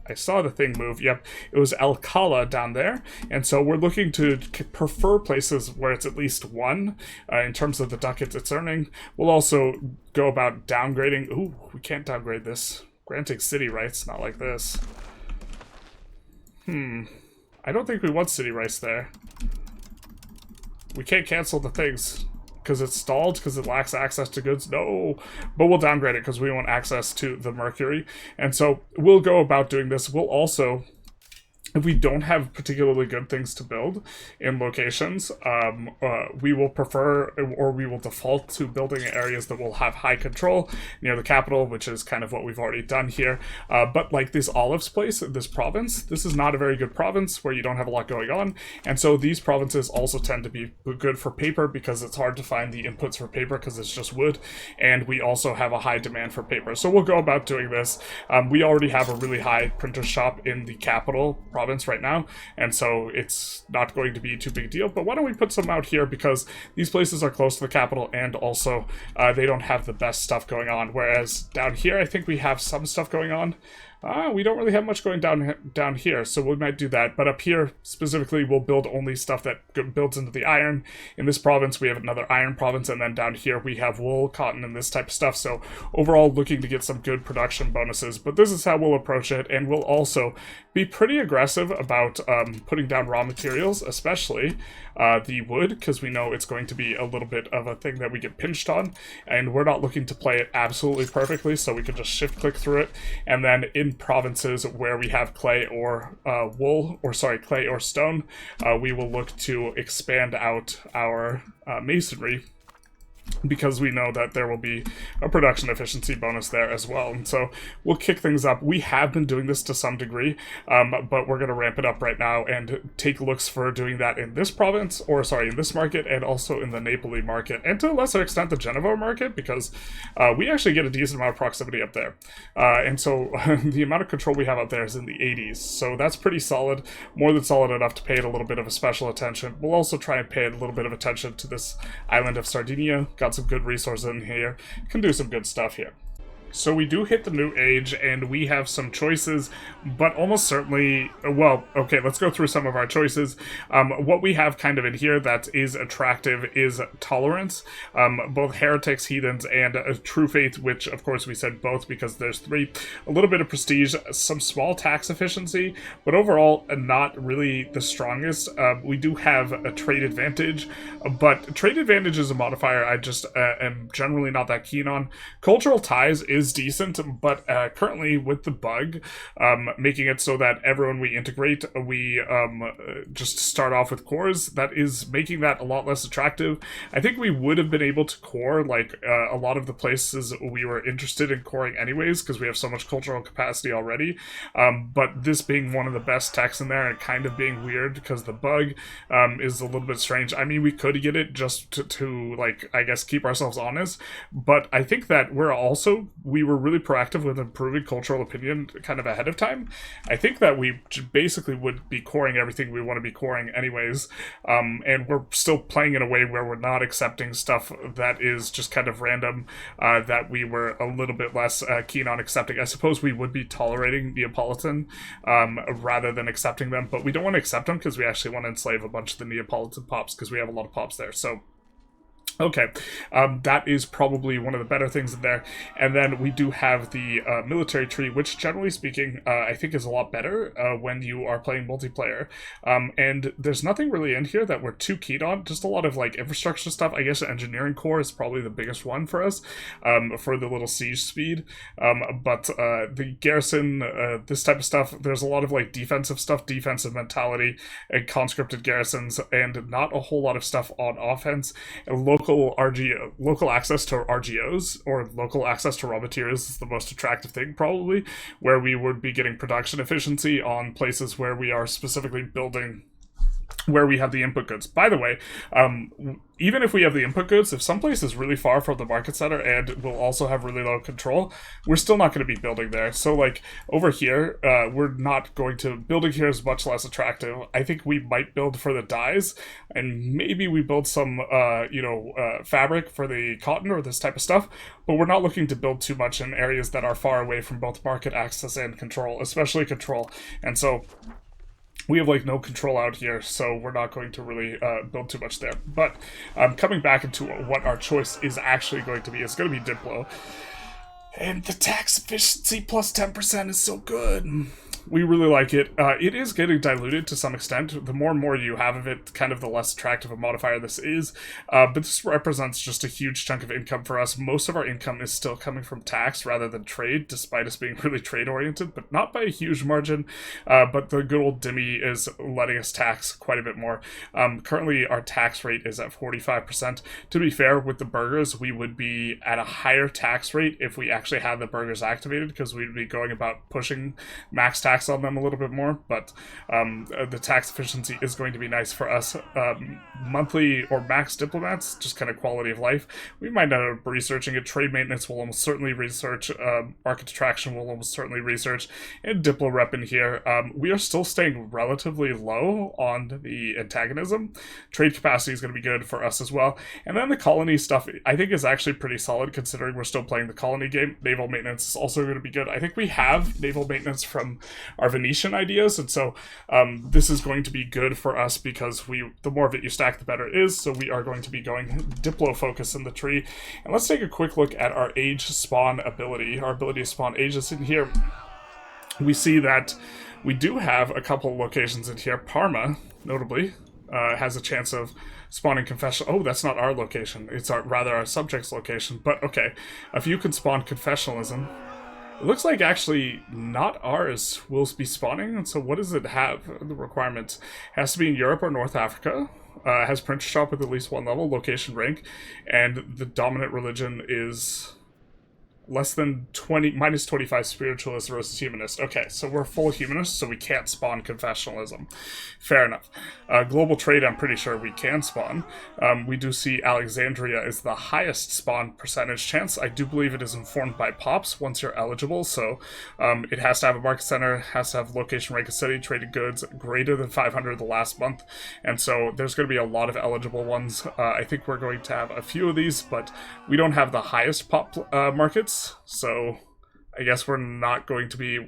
I saw the thing move. Yep, it was Alcala down there. And so we're looking to prefer places where it's at least one in terms of the ducats it's earning. We'll also go about downgrading. Ooh, we can't downgrade this. Granting city rights, not like this. I don't think we want city rights there. We can't cancel the things because it's stalled, because it lacks access to goods. No, but we'll downgrade it because we want access to the Mercury. And so we'll go about doing this. We'll also, if we don't have particularly good things to build in locations, we will prefer, or we will default to building areas that will have high control near the capital, which is kind of what we've already done here. But like this olives place, this province, this is not a very good province where you don't have a lot going on. And so these provinces also tend to be good for paper because it's hard to find the inputs for paper because it's just wood. And we also have a high demand for paper. So we'll go about doing this. We already have a really high printer shop in the capital province right now, and so it's not going to be too big a deal, but why don't we put some out here, because these places are close to the capital, and also they don't have the best stuff going on, whereas down here I think we have some stuff going on. We don't really have much going down here, so we might do that. But up here, specifically, we'll build only stuff that builds into the iron. In this province, we have another iron province, and then down here we have wool, cotton, and this type of stuff. So overall, looking to get some good production bonuses. But this is how we'll approach it, and we'll also be pretty aggressive about putting down raw materials, especially the wood, because we know it's going to be a little bit of a thing that we get pinched on, and we're not looking to play it absolutely perfectly, so we can just shift-click through it, and then in provinces where we have clay or clay or stone, we will look to expand out our masonry, because we know that there will be a production efficiency bonus there as well. And so we'll kick things up. We have been doing this to some degree, but we're going to ramp it up right now and take looks for doing that in this province, in this market, and also in the Napoli market, and to a lesser extent the Genova market, because we actually get a decent amount of proximity up there. And so the amount of control we have up there is in the 80s, so that's pretty solid, more than solid enough to pay it a little bit of a special attention. We'll also try and pay it a little bit of attention to this island of Sardinia. Got got some good resources in here, can do some good stuff here. So we do hit the new age, and we have some choices, but almost certainly, well, okay, let's go through some of our choices. What we have kind of in here that is attractive is tolerance, both heretics, heathens, and true faith, which, of course, we said both because there's 3. A little bit of prestige, some small tax efficiency, but overall, not really the strongest. We do have a trade advantage, but trade advantage is a modifier I just am generally not that keen on. Cultural ties is decent, but currently with the bug making it so that everyone we integrate, we just start off with cores, that is making that a lot less attractive. I think we would have been able to core like a lot of the places we were interested in coring anyways, because we have so much cultural capacity already, but this being one of the best techs in there and kind of being weird because the bug is a little bit strange. I mean, we could get it just to like, I guess, keep ourselves honest, but I think that we were really proactive with improving cultural opinion kind of ahead of time. I think that we basically would be coring everything we want to be coring anyways, and we're still playing in a way where we're not accepting stuff that is just kind of random, that we were a little bit less keen on accepting. I suppose we would be tolerating Neapolitan rather than accepting them, but we don't want to accept them because we actually want to enslave a bunch of the Neapolitan pops because we have a lot of pops there. So okay, that is probably one of the better things in there. And then we do have the military tree, which generally speaking, I think is a lot better when you are playing multiplayer. And there's nothing really in here that we're too keen on, just a lot of like infrastructure stuff. I guess engineering core is probably the biggest one for us, for the little siege speed. But the garrison, this type of stuff, there's a lot of like defensive stuff, defensive mentality, and conscripted garrisons, and not a whole lot of stuff on offense. Local access to RGOs, or local access to raw materials, is the most attractive thing probably, where we would be getting production efficiency on places where we are specifically building, where we have the input goods. By the way, even if we have the input goods, if someplace is really far from the market center and will also have really low control, we're still not going to be building there. So like over here, we're not going to, building here is much less attractive. I think we might build for the dyes, and maybe we build some, fabric for the cotton or this type of stuff, but we're not looking to build too much in areas that are far away from both market access and control, especially control. And so we have like no control out here, so we're not going to really build too much there. But coming back into what our choice is actually going to be, it's going to be Diplo. And the tax efficiency plus 10% is so good. We really like it. It is getting diluted to some extent. The more and more you have of it, kind of the less attractive a modifier this is. But this represents just a huge chunk of income for us. Most of our income is still coming from tax rather than trade, despite us being really trade-oriented, but not by a huge margin. But the good old Dimmy is letting us tax quite a bit more. Currently, our tax rate is at 45%. To be fair, with the burgers, we would be at a higher tax rate if we actually had the burgers activated, because we'd be going about pushing max tax on them a little bit more, but the tax efficiency is going to be nice for us. Monthly or max diplomats, just kind of quality of life. We might end up researching it. Trade maintenance will almost certainly research. Market attraction will almost certainly research. And diplo rep in here. We are still staying relatively low on the antagonism. Trade capacity is going to be good for us as well. And then the colony stuff, I think, is actually pretty solid considering we're still playing the colony game. Naval maintenance is also going to be good. I think we have naval maintenance from our Venetian ideas, and so this is going to be good for us because the more of it you stack, the better it is. So we are going to be going diplo focus in the tree. And let's take a quick look at our age spawn ability. Our ability to spawn ages in here. We see that we do have a couple locations in here. Parma, notably, has a chance of spawning confessional. Oh, that's not our location. It's rather our subject's location. But okay, if you can spawn confessionalism, it looks like actually not ours will be spawning. And so what does it have? The requirements has to be in Europe or North Africa. Has printer shop with at least one level, location rank, and the dominant religion is less than 20, minus 25 spiritualist versus humanist. Okay, so we're full humanist, so we can't spawn confessionalism. Fair enough. Global trade, I'm pretty sure we can spawn. We do see Alexandria is the highest spawn percentage chance. I do believe it is informed by POPs once you're eligible, so it has to have a market center, has to have location, rank of city, traded goods greater than 500 the last month, and so there's going to be a lot of eligible ones. I think we're going to have a few of these, but we don't have the highest POP markets, so I guess we're not going to be...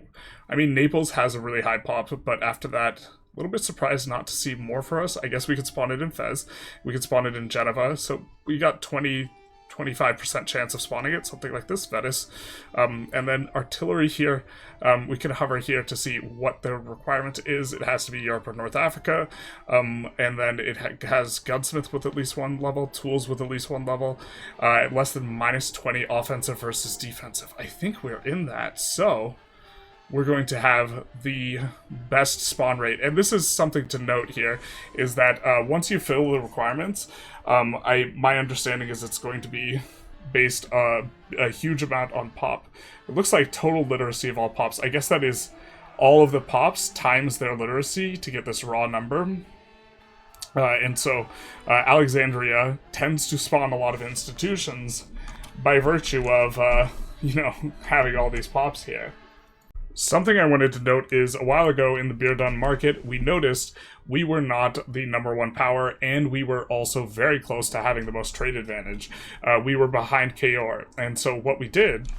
I mean, Naples has a really high POP, but after that, a little bit surprised not to see more for us. I guess we could spawn it in Fez. We could spawn it in Geneva, so we got 25% chance of spawning it, something like this, Venice. And then artillery here, we can hover here to see what the requirement is. It has to be Europe or North Africa, and then it has gunsmith with at least one level, tools with at least one level, less than minus 20 offensive versus defensive. I think we're in that, so we're going to have the best spawn rate. And this is something to note here, is that once you fill the requirements, my understanding is it's going to be based a huge amount on POP. It looks like total literacy of all POPs. I guess that is all of the POPs times their literacy to get this raw number. And so Alexandria tends to spawn a lot of institutions by virtue of, having all these POPs here. Something I wanted to note is, a while ago in the beer done market, we noticed we were not the number 1 power, and we were also very close to having the most trade advantage. We were behind KR, and so what we did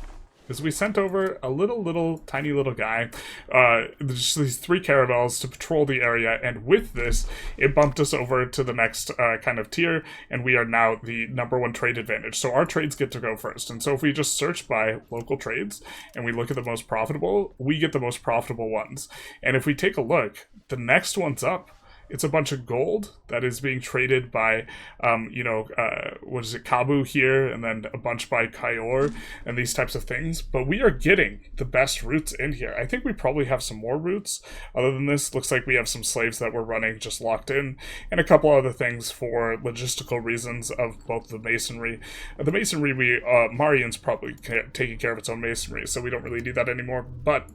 is we sent over a tiny little guy, just these 3 caravels to patrol the area, and with this, it bumped us over to the next kind of tier, and we are now the number 1 trade advantage. So our trades get to go first, and so if we just search by local trades, and we look at the most profitable, we get the most profitable ones. And if we take a look, the next one's up. It's a bunch of gold that is being traded by, Kabu here, and then a bunch by Kayor, and these types of things. But we are getting the best routes in here. I think we probably have some more routes. Other than this, looks like we have some slaves that we're running just locked in, and a couple other things for logistical reasons of both the masonry. The masonry, Marian's probably taking care of its own masonry, so we don't really need that anymore, but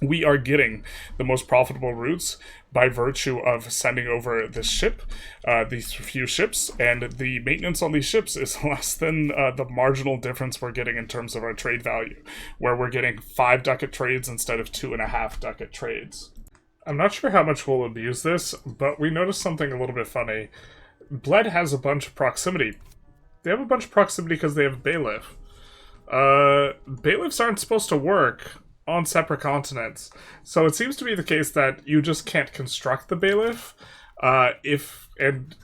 we are getting the most profitable routes by virtue of sending over this ship, these few ships, and the maintenance on these ships is less than the marginal difference we're getting in terms of our trade value, where we're getting 5 ducat trades instead of 2.5 ducat trades. I'm not sure how much we'll abuse this, but we noticed something a little bit funny. Bled has a bunch of proximity. They have a bunch of proximity because they have bailiff. Bailiffs aren't supposed to work on separate continents. So it seems to be the case that you just can't construct the bailiff, and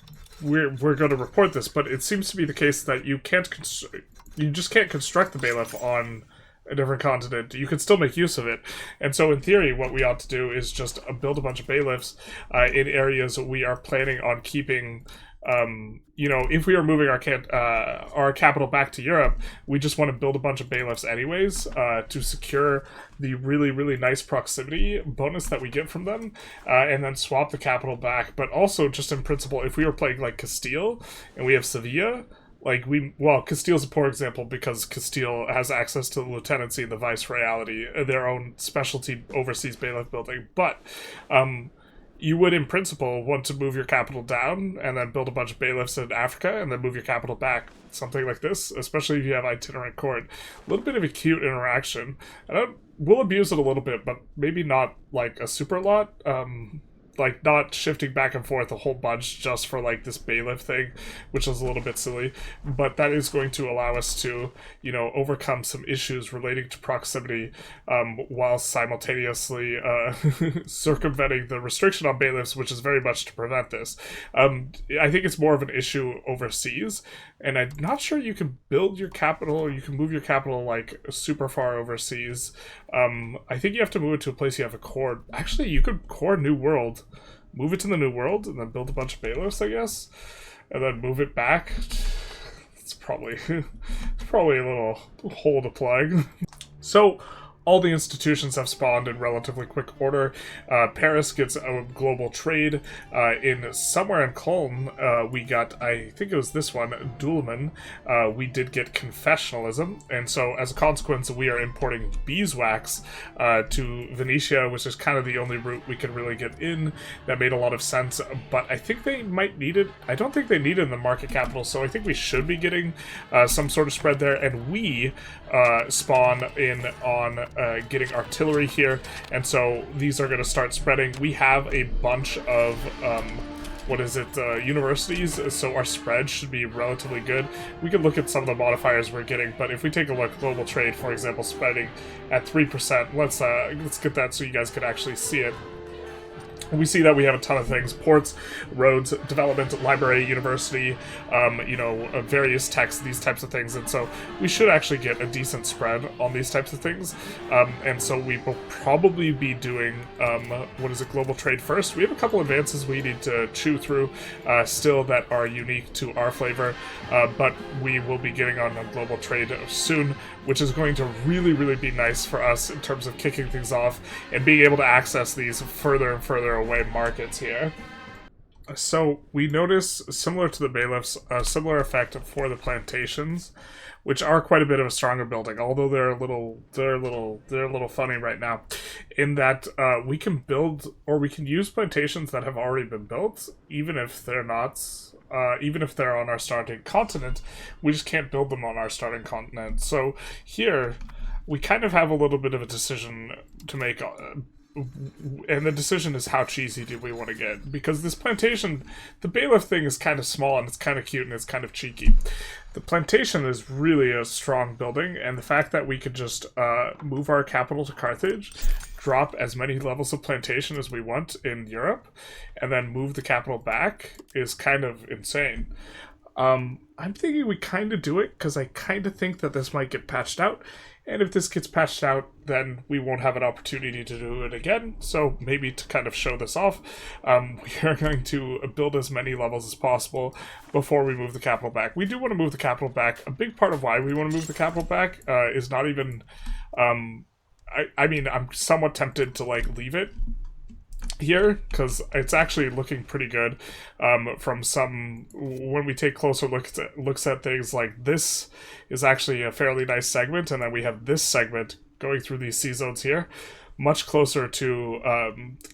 we're going to report this, but it seems to be the case that you just can't construct the bailiff on a different continent. You can still make use of it. And so in theory, what we ought to do is just build a bunch of bailiffs in areas we are planning on keeping. If we are moving our capital back to Europe, we just want to build a bunch of bailiffs anyways, to secure the really, really nice proximity bonus that we get from them, and then swap the capital back. But also, just in principle, if we were playing like Castile and we have Sevilla, Castile's a poor example because Castile has access to the lieutenancy and the viceroyalty, their own specialty overseas bailiff building, but you would, in principle, want to move your capital down and then build a bunch of bailiffs in Africa and then move your capital back. Something like this, especially if you have itinerant court. A little bit of a cute interaction. And we'll abuse it a little bit, but maybe not like a super lot. Not shifting back and forth a whole bunch just for this bailiff thing, which is a little bit silly, but that is going to allow us to, overcome some issues relating to proximity, while simultaneously circumventing the restriction on bailiffs, which is very much to prevent this. I think it's more of an issue overseas, and I'm not sure you can build your capital or you can move your capital super far overseas. I think you have to move it to a place you have a core. Actually, you could core New World, move it to the New World, and then build a bunch of bailiffs, I guess, and then move it back. It's probably a little hole to plug. So all the institutions have spawned in relatively quick order. Paris gets a global trade. In somewhere in Cologne, we got, I think it was this one, Dulman. We did get confessionalism, and so as a consequence, we are importing beeswax to Venetia, which is kind of the only route we could really get in. That made a lot of sense, but I think they might need it. I don't think they need it in the market capital, so I think we should be getting some sort of spread there, and we spawn in on getting artillery here, and so these are going to start spreading. We have a bunch of universities, so our spread should be relatively good. We could look at some of the modifiers we're getting, but if we take a look, global trade, for example, spreading at 3%, let's get that so you guys could actually see it. We see that we have a ton of things: ports, roads, development, library, university, various techs, these types of things. And so we should actually get a decent spread on these types of things. And so we will probably be doing, global trade first. We have a couple advances we need to chew through still that are unique to our flavor, but we will be getting on a global trade soon, which is going to really, really be nice for us in terms of kicking things off and being able to access these further and further away markets here. So we notice, similar to the bailiffs, a similar effect for the plantations, which are quite a bit of a stronger building, although they're a little funny right now, in that we can build, or we can use plantations that have already been built, even if they're not. Even if they're on our starting continent, we just can't build them on our starting continent. So here, we kind of have a little bit of a decision to make, and the decision is how cheesy do we want to get. Because this plantation, the bailiff thing is kind of small, and it's kind of cute, and it's kind of cheeky. The plantation is really a strong building, and the fact that we could just move our capital to Carthage, drop as many levels of plantation as we want in Europe, and then move the capital back is kind of insane. I'm thinking we kind of do it, because I kind of think that this might get patched out, and if this gets patched out, then we won't have an opportunity to do it again. So maybe to kind of show this off, we are going to build as many levels as possible before we move the capital back. We do want to move the capital back. A big part of why we want to move the capital back is not even... I mean, I'm somewhat tempted to, leave it here, because it's actually looking pretty good from some... When we take closer looks at things, like this is actually a fairly nice segment, and then we have this segment going through these sea zones here, much closer to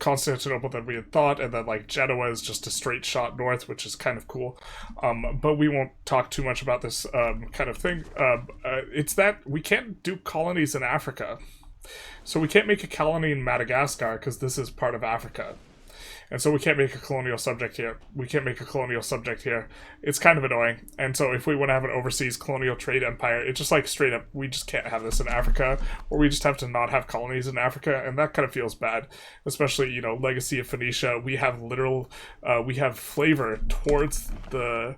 Constantinople than we had thought, and then, Genoa is just a straight shot north, which is kind of cool. But we won't talk too much about this kind of thing. It's that we can't do colonies in Africa. So we can't make a colony in Madagascar because this is part of Africa. And so we can't make a colonial subject here. We can't make a colonial subject here. It's kind of annoying. And so if we want to have an overseas colonial trade empire, it's just straight up, we just can't have this in Africa, or we just have to not have colonies in Africa, and that kind of feels bad. Especially, legacy of Phoenicia, we have we have flavor towards the...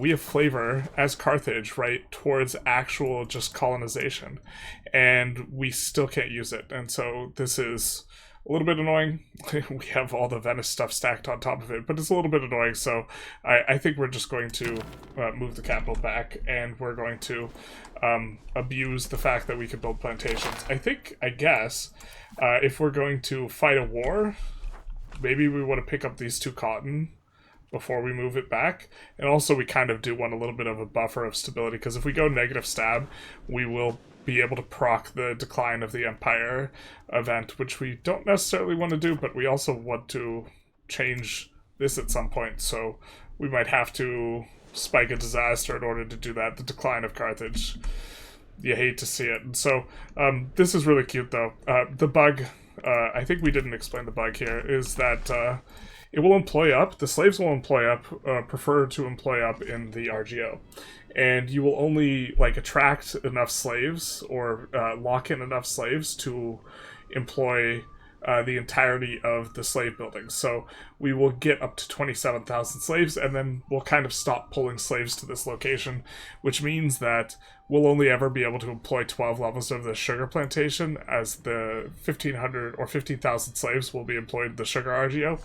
we have flavor as Carthage, right, towards actual just colonization, and we still can't use it. And so this is a little bit annoying. We have all the Venice stuff stacked on top of it, but it's a little bit annoying. So I think we're just going to move the capital back, and we're going to abuse the fact that we can build plantations. I guess if we're going to fight a war, maybe we want to pick up these 2 cotton before we move it back. And also we kind of do want a little bit of a buffer of stability, because if we go negative stab, we will be able to proc the decline of the empire event, which we don't necessarily want to do, but we also want to change this at some point, so we might have to spike a disaster in order to do that, the decline of Carthage. You hate to see it. And so this is really cute, though. The bug, I think we didn't explain the bug here, is that it will employ up, the slaves will employ up, prefer to employ up in the RGO. And you will only, attract enough slaves, or lock in enough slaves to employ the entirety of the slave building. So we will get up to 27,000 slaves, and then we'll kind of stop pulling slaves to this location, which means that we'll only ever be able to employ 12 levels of the sugar plantation, as the 1,500 or 15,000 slaves will be employed in the sugar RGO.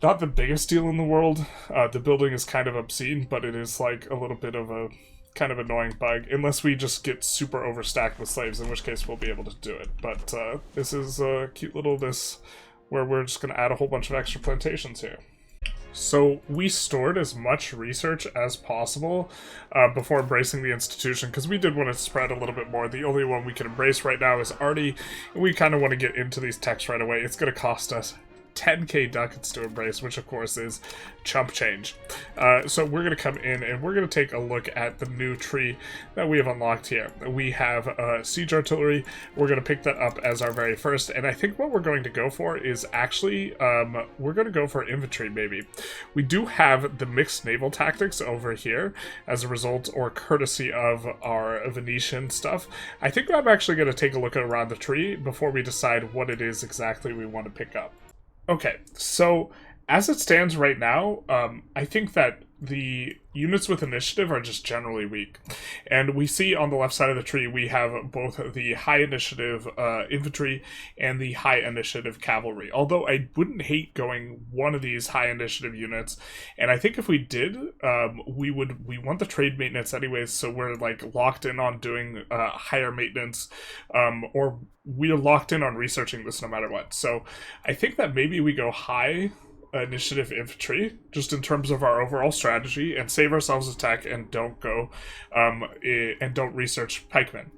Not the biggest deal in the world. The building is kind of obscene, but it is a little bit of a kind of annoying bug, unless we just get super overstacked with slaves, in which case we'll be able to do it. But this is a cute little where we're just going to add a whole bunch of extra plantations here. So we stored as much research as possible before embracing the institution, because we did want to spread a little bit more. The only one we can embrace right now is Arty, and we kind of want to get into these techs right away. It's going to cost us 10k ducats to embrace, which of course is chump change. So we're going to come in and we're going to take a look at the new tree that we have unlocked here. We have siege artillery. We're going to pick that up as our very first, and I think what we're going to go for is actually we're going to go for infantry maybe. We do have the mixed naval tactics over here as a result or courtesy of our Venetian stuff. I think I'm actually going to take a look around the tree before we decide what it is exactly we want to pick up. Okay, so as it stands right now, I think that the units with initiative are just generally weak. And we see on the left side of the tree, we have both the high initiative infantry and the high initiative cavalry. Although I wouldn't hate going one of these high initiative units. And I think if we did, we want the trade maintenance anyways, so we're like locked in on doing higher maintenance, or we're locked in on researching this no matter what. So I think that maybe we go high initiative infantry just in terms of our overall strategy and save ourselves a tech and don't go and don't research pikemen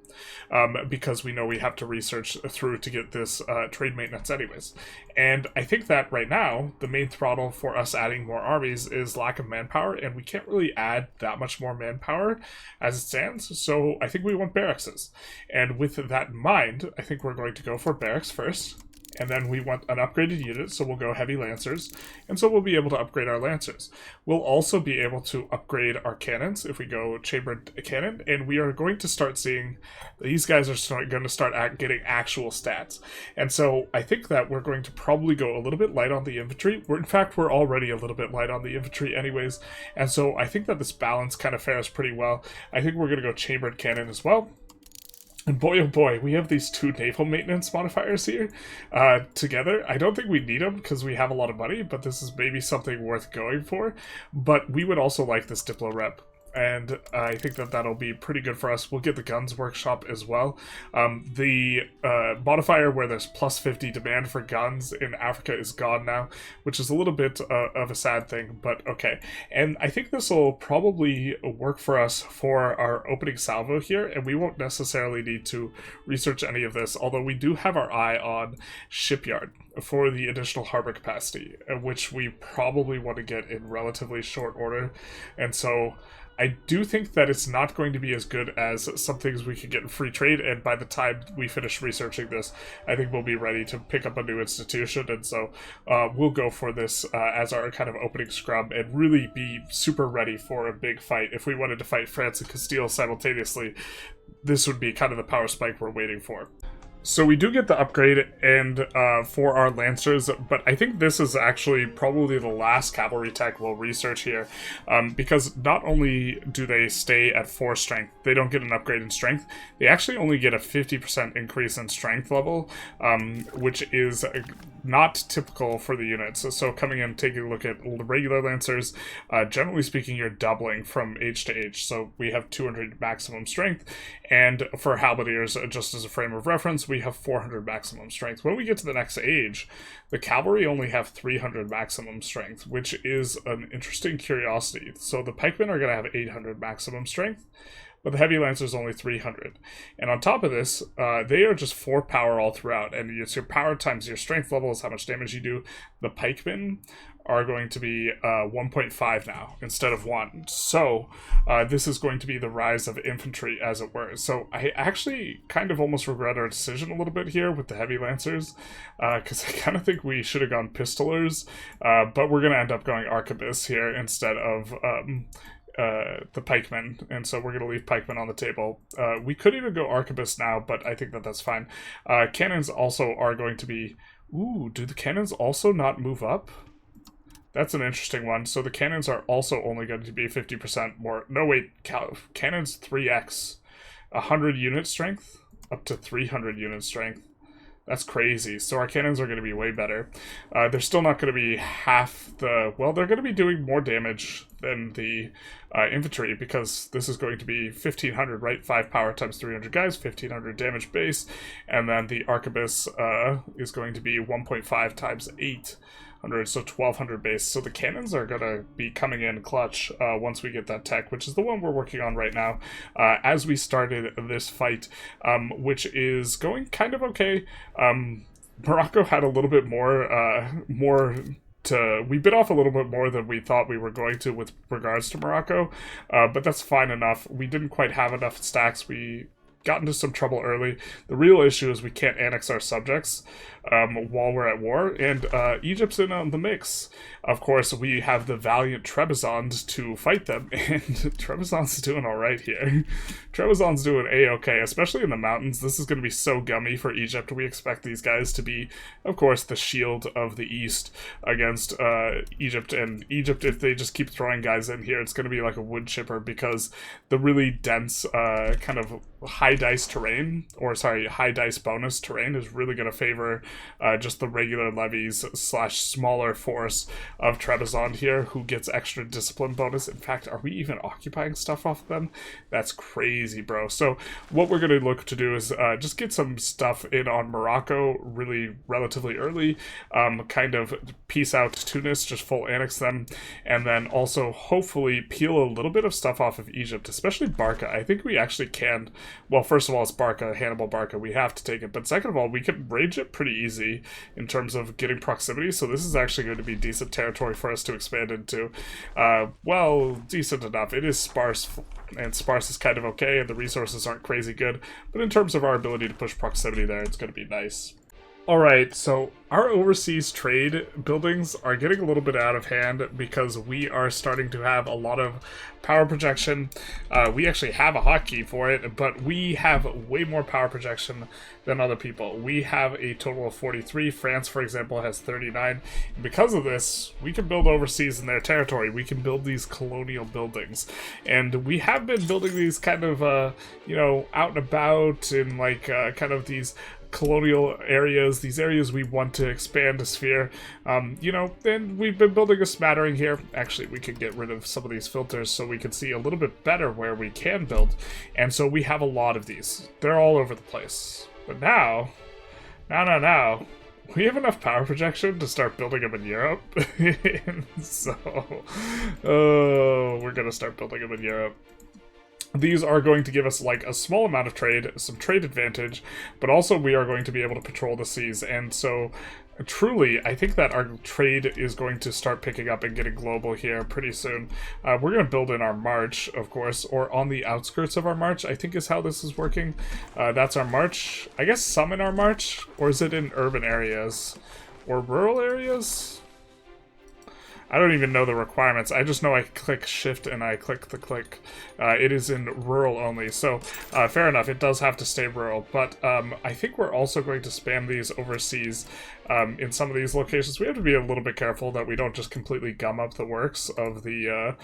because we know we have to research through to get this trade maintenance anyways. And I think that right now the main throttle for us adding more armies is lack of manpower, and we can't really add that much more manpower as it stands, so I think we want barracks. And with that in mind, I think we're going to go for barracks first. And then we want an upgraded unit, so we'll go heavy lancers, and so we'll be able to upgrade our lancers. We'll also be able to upgrade our cannons if we go chambered cannon, and we are going to start seeing these guys are going to start getting actual stats. And so I think that we're going to probably go a little bit light on the infantry. In fact, we're already a little bit light on the infantry anyways, and so I think that this balance kind of fares pretty well. I think we're going to go chambered cannon as well. And boy, oh boy, we have these two naval maintenance modifiers here together. I don't think we need them because we have a lot of money, but this is maybe something worth going for. But we would also like this Diplo rep. And I think that that'll be pretty good for us. We'll get the guns workshop as well. The modifier where there's plus 50 demand for guns in Africa is gone now, which is a little bit of a sad thing, but okay. And I think this will probably work for us for our opening salvo here, and we won't necessarily need to research any of this, although we do have our eye on shipyard for the additional harbor capacity, which we probably want to get in relatively short order. And so I do think that it's not going to be as good as some things we could get in free trade, and by the time we finish researching this, I think we'll be ready to pick up a new institution, and so we'll go for this as our kind of opening scrum and really be super ready for a big fight. If we wanted to fight France and Castile simultaneously, this would be kind of the power spike we're waiting for. So we do get the upgrade and for our Lancers, but I think this is actually probably the last cavalry tech we'll research here, because not only do they stay at 4 strength, they don't get an upgrade in strength, they actually only get a 50% increase in strength level, which is not typical for the units. So coming in, taking a look at the regular Lancers, generally speaking, you're doubling from age to age. So we have 200 maximum strength, and for Halberdiers, just as a frame of reference, we have 400 maximum strength. When we get to the next age, the cavalry only have 300 maximum strength, which is an interesting curiosity. So the pikemen are going to have 800 maximum strength, but the heavy lancers only 300. And on top of this, they are just 4 power all throughout, and it's your power times your strength level is how much damage you do. The pikemen are going to be 1.5 now instead of 1. So this is going to be the rise of infantry, as it were. So I actually kind of almost regret our decision a little bit here with the heavy lancers, because I kind of think we should have gone pistolers, but we're going to end up going arquebuses here instead of the pikemen, and so we're going to leave pikemen on the table. We could even go arquebus now, but I think that that's fine. Cannons also are going to be... Ooh, do the cannons also not move up? That's an interesting one. So the cannons are also only going to be 50% more. No, wait, cannons 3x. 100 unit strength up to 300 unit strength. That's crazy. So our cannons are going to be way better. They're still not going to be half the... Well, they're going to be doing more damage than the infantry, because this is going to be 1500, right? 5 power times 300 guys, 1500 damage base, and then the arquebus is going to be 1.5 times 800, so 1200 base. So the cannons are going to be coming in clutch once we get that tech, which is the one we're working on right now as we started this fight, which is going kind of okay. Morocco had a little bit we bit off a little bit more than we thought we were going to with regards to Morocco, but that's fine enough. We didn't quite have enough stacks. We got into some trouble early. The real issue is we can't annex our subjects while we're at war, and Egypt's in on the mix. Of course, we have the valiant Trebizond to fight them, and Trebizond's doing alright here. Trebizond's doing a-okay, especially in the mountains. This is going to be so gummy for Egypt. We expect these guys to be, of course, the shield of the East against Egypt, and Egypt, if they just keep throwing guys in here, it's going to be like a wood chipper, because the really dense kind of high dice bonus terrain is really going to favor just the regular levies / smaller force of Trebizond here, who gets extra discipline bonus. In fact, are we even occupying stuff off of them? That's crazy, bro. So what we're going to look to do is just get some stuff in on Morocco really relatively early, kind of peace out Tunis, just full annex them, and then also hopefully peel a little bit of stuff off of Egypt, especially Barca. I think we actually can. Well, first of all, it's Barca, Hannibal Barca. We have to take it. But second of all, we can rage it pretty easy in terms of getting proximity. So this is actually going to be decent territory for us to expand into. Well, decent enough. It is sparse, and sparse is kind of okay, and the resources aren't crazy good. But in terms of our ability to push proximity there, it's going to be nice. Alright, so our overseas trade buildings are getting a little bit out of hand because we are starting to have a lot of power projection. We actually have a hotkey for it, but we have way more power projection than other people. We have a total of 43. France, for example, has 39. And because of this, we can build overseas in their territory. We can build these colonial buildings. And we have been building these kind of, out and about in like kind of these colonial areas, these areas we want to expand a sphere, and we've been building a smattering here. Actually, we could get rid of some of these filters so we can see a little bit better where we can build, and so we have a lot of these. They're all over the place. But now, we have enough power projection to start building them in Europe, so, we're gonna start building them in Europe. These are going to give us like a small amount of trade, some trade advantage, but also we are going to be able to patrol the seas. And so truly, I think that our trade is going to start picking up and getting global here pretty soon. We're going to build in our march, of course, or on the outskirts of our march, I think is how this is working. That's our march. I guess some in our march, or is it in urban areas or rural areas? I don't even know the requirements. I just know I click shift and I click the click. It is in rural only. So fair enough, it does have to stay rural. But I think we're also going to spam these overseas in some of these locations. We have to be a little bit careful that we don't just completely gum up the works of the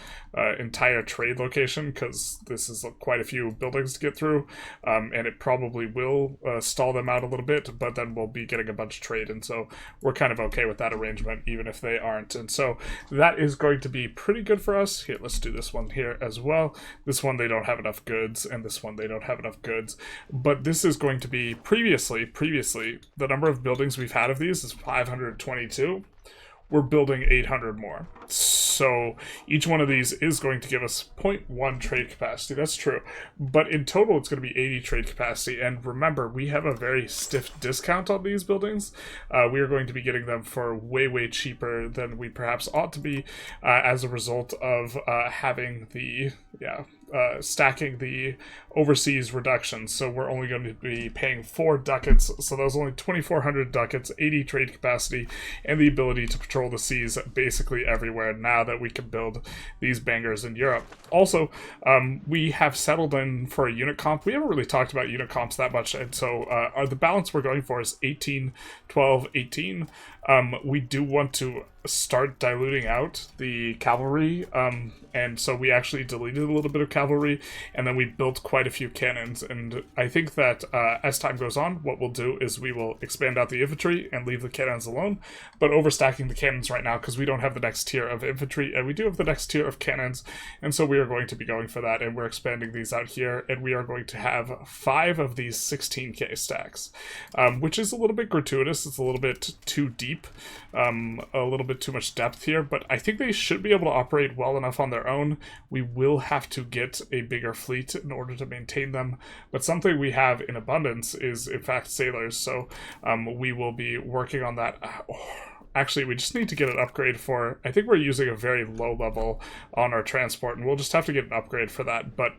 entire trade location, because this is quite a few buildings to get through. And it probably will stall them out a little bit, but then we'll be getting a bunch of trade. And so we're kind of okay with that arrangement, even if they aren't. And so that is going to be pretty good for us. Here, let's do this one here as well. This one, they don't have enough goods, and this one, they don't have enough goods. But this is going to be previously, the number of buildings we've had of these is 522. We're building 800 more. So each one of these is going to give us 0.1 trade capacity. That's true. But in total, it's going to be 80 trade capacity. And remember, we have a very stiff discount on these buildings. We are going to be getting them for way, way cheaper than we perhaps ought to be as a result of having the, stacking the overseas reductions. So we're only going to be paying 4 ducats. So that was only 2,400 ducats, 80 trade capacity, and the ability to patrol the seas basically everywhere now that we can build these bangers in Europe. Also, we have settled in for a unit comp. We haven't really talked about unit comps that much, and so the balance we're going for is 18, 12, 18. We do want to start diluting out the cavalry, and so we actually deleted a little bit of cavalry, and then we built quite a few cannons. And I think that as time goes on, what we'll do is we will expand out the infantry and leave the cannons alone, but overstacking the cannons right now because we don't have the next tier of infantry, and we do have the next tier of cannons, and so we are going to be going for that, and we're expanding these out here, and we are going to have 5 of these 16k stacks, which is a little bit gratuitous. It's a little bit too deep, a little bit too much depth here, but I think they should be able to operate well enough on their own. We will have to get a bigger fleet in order to maintain them, but something we have in abundance is, in fact, sailors, so we will be working on that. Actually, we just need to get an upgrade for, I think we're using a very low level on our transport, and we'll just have to get an upgrade for that, but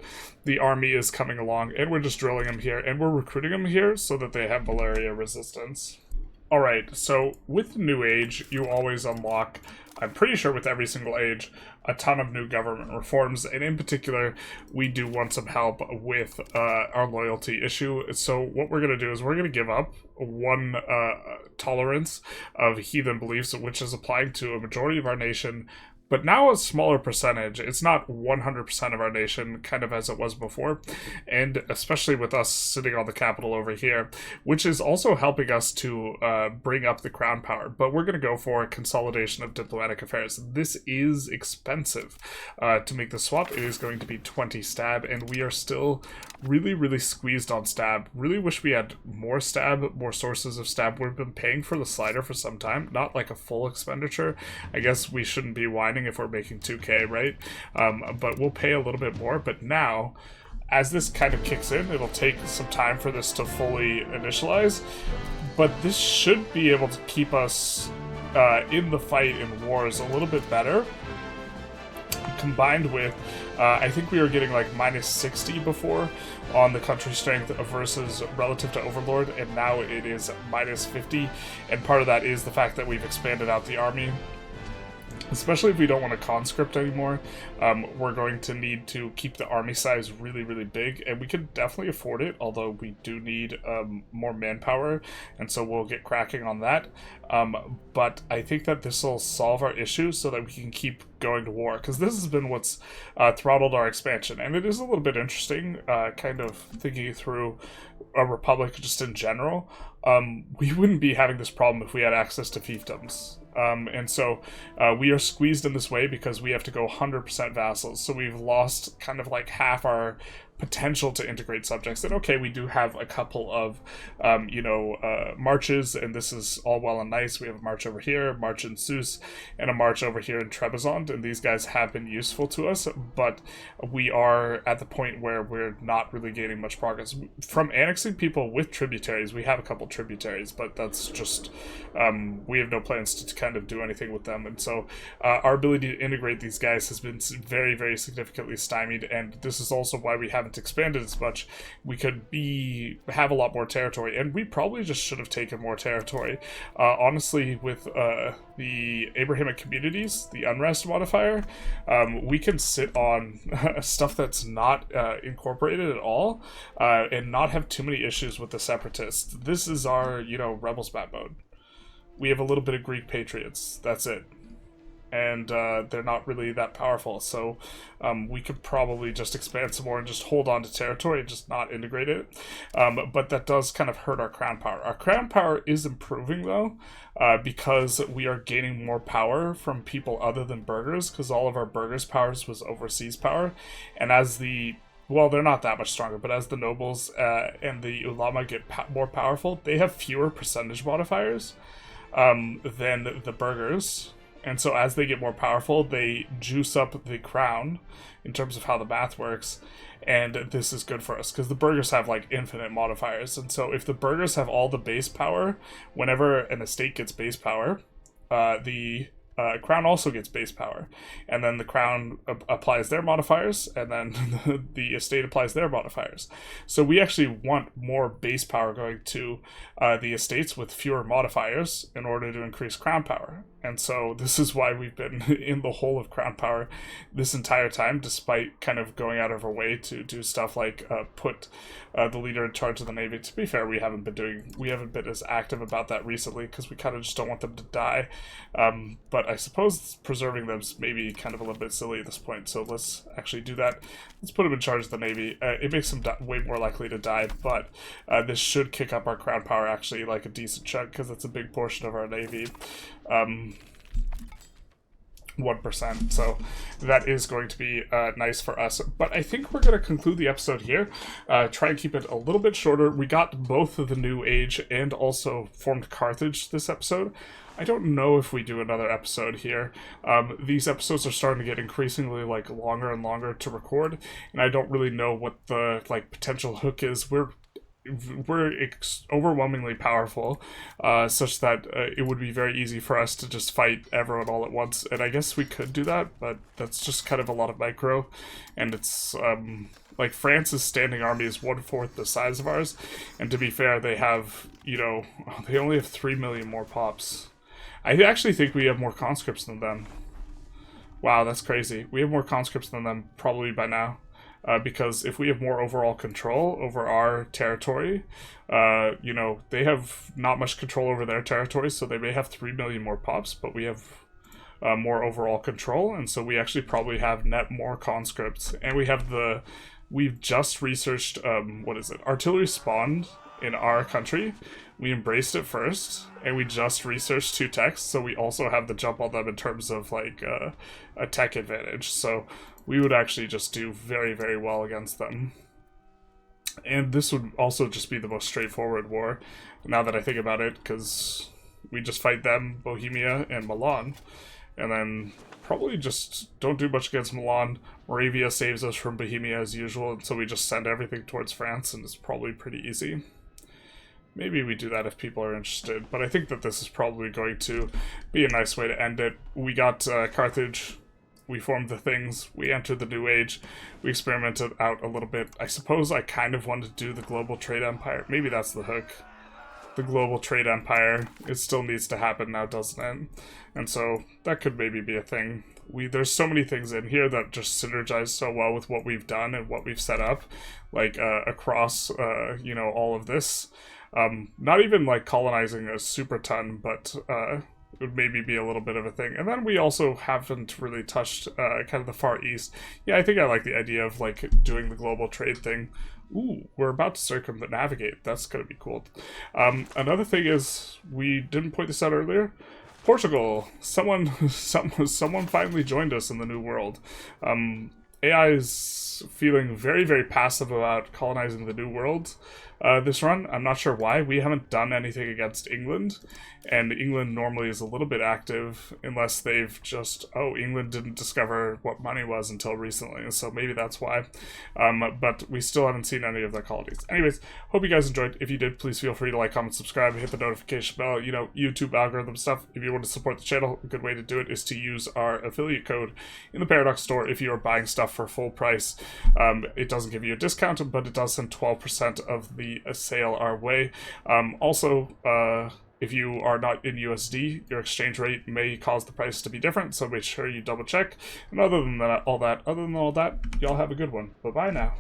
the army is coming along, and we're just drilling them here, and we're recruiting them here so that they have malaria resistance. Alright, so with the new age, you always unlock, I'm pretty sure with every single age, a ton of new government reforms, and in particular, we do want some help with our loyalty issue. So what we're going to do is we're going to give up one tolerance of heathen beliefs, which is applying to a majority of our nation, but now a smaller percentage. It's not 100% of our nation, kind of as it was before, and especially with us sitting on the capital over here, which is also helping us to bring up the crown power. But we're going to go for consolidation of diplomatic affairs. This is expensive to make the swap. It is going to be 20 stab, and we are still really squeezed on stab. Really wish we had more stab, more sources of stab. We've been paying for the slider for some time, not like a full expenditure. I guess we shouldn't be whining if we're making 2k, right? But we'll pay a little bit more. But now, as this kind of kicks in, it'll take some time for this to fully initialize, but this should be able to keep us in the fight in wars a little bit better, combined with I think we were getting like -60 before on the country strength versus relative to Overlord, and now it is -50, and part of that is the fact that we've expanded out the army. Especially if we don't want a conscript anymore, we're going to need to keep the army size really big, and we can definitely afford it, although we do need more manpower, and so we'll get cracking on that. But I think that this will solve our issues so that we can keep going to war, because this has been what's throttled our expansion, and it is a little bit interesting, kind of thinking through a republic just in general. We wouldn't be having this problem if we had access to fiefdoms. And so we are squeezed in this way because we have to go 100% vassals. So we've lost kind of like half our potential to integrate subjects. And okay, we do have a couple of, marches, and this is all well and nice. We have a march over here, a march in Sus, and a march over here in Trebizond, and these guys have been useful to us, but we are at the point where we're not really gaining much progress. From annexing people with tributaries, we have a couple tributaries, but that's just, we have no plans to kind of do anything with them, and so our ability to integrate these guys has been very significantly stymied, and this is also why we haven't expanded as much. We could have a lot more territory, and we probably just should have taken more territory. Honestly, with the Abrahamic communities, the unrest modifier, we can sit on stuff that's not incorporated at all, and not have too many issues with the separatists. This is our, rebels map mode. We have a little bit of Greek patriots. That's it. And they're not really that powerful, so we could probably just expand some more and just hold on to territory and just not integrate it. But that does kind of hurt our crown power. Our crown power is improving, though, because we are gaining more power from people other than burghers, because all of our burghers' powers was overseas power. And as well, they're not that much stronger, but as the nobles and the ulama get more powerful, they have fewer percentage modifiers than the burghers. And so as they get more powerful, they juice up the crown in terms of how the math works. And this is good for us because the burghers have like infinite modifiers. And so if the burghers have all the base power, whenever an estate gets base power, the crown also gets base power. And then the crown applies their modifiers, and then the estate applies their modifiers. So we actually want more base power going to the estates with fewer modifiers in order to increase crown power. And so this is why we've been in the hole of crown power this entire time, despite kind of going out of our way to do stuff like put the leader in charge of the navy. To be fair, we haven't been as active about that recently because we kind of just don't want them to die. But but I suppose preserving them's maybe kind of a little bit silly at this point, so let's actually do that. Let's put them in charge of the Navy. It makes them way more likely to die, but this should kick up our crown power actually like a decent chunk, because it's a big portion of our Navy. 1%, so that is going to be nice for us. But I think we're going to conclude the episode here, try and keep it a little bit shorter. We got both of the New Age and also formed Carthage this episode. I don't know if we do another episode here. These episodes are starting to get increasingly like longer and longer to record, and I don't really know what the like potential hook is. We're overwhelmingly powerful, such that it would be very easy for us to just fight everyone all at once, and I guess we could do that, but that's just kind of a lot of micro, and it's, like, France's standing army is 1/4 the size of ours, and to be fair, they have, you know, they only have 3 million more pops. I actually think we have more conscripts than them. Wow, that's crazy. We have more conscripts than them probably by now. Because if we have more overall control over our territory, you know, they have not much control over their territory, so they may have 3 million more pops, but we have more overall control, and so we actually probably have net more conscripts. And we have we've just researched, what is it, artillery spawned in our country. We embraced it first, and we just researched 2 techs, so we also have the jump on them in terms of, like, a tech advantage, so we would actually just do very, very well against them. And this would also just be the most straightforward war, now that I think about it, because we just fight them, Bohemia, and Milan, and then probably just don't do much against Milan. Moravia saves us from Bohemia as usual, and so we just send everything towards France, and it's probably pretty easy. Maybe we do that if people are interested, but I think that this is probably going to be a nice way to end it. We got Carthage. We formed the things, we entered the New Age, we experimented out a little bit. I suppose I kind of wanted to do the global trade empire. Maybe that's the hook. The global trade empire. It still needs to happen now, doesn't it? And so that could maybe be a thing. There's so many things in here that just synergize so well with what we've done and what we've set up, like across, you know, all of this. Not even like colonizing a super ton, but it would maybe be a little bit of a thing. And then we also haven't really touched kind of the Far East. Yeah, I think I like the idea of like doing the global trade thing. Ooh, we're about to circumnavigate. That's going to be cool. Another thing is, we didn't point this out earlier. Portugal. Someone finally joined us in the New World. AI is feeling very, very passive about colonizing the New World this run. I'm not sure why. We haven't done anything against England, and England normally is a little bit active unless they've just, oh, England didn't discover what money was until recently, so maybe that's why. But we still haven't seen any of their colonies. Anyways, hope you guys enjoyed. If you did, please feel free to like, comment, subscribe, hit the notification bell, you know, YouTube algorithm stuff. If you want to support the channel, a good way to do it is to use our affiliate code in the Paradox store if you are buying stuff for full price. It doesn't give you a discount, but it does send 12% of the sale our way. Also, if you are not in USD, your exchange rate may cause the price to be different, so make sure you double check. And other than all that, y'all have a good one. Bye-bye now.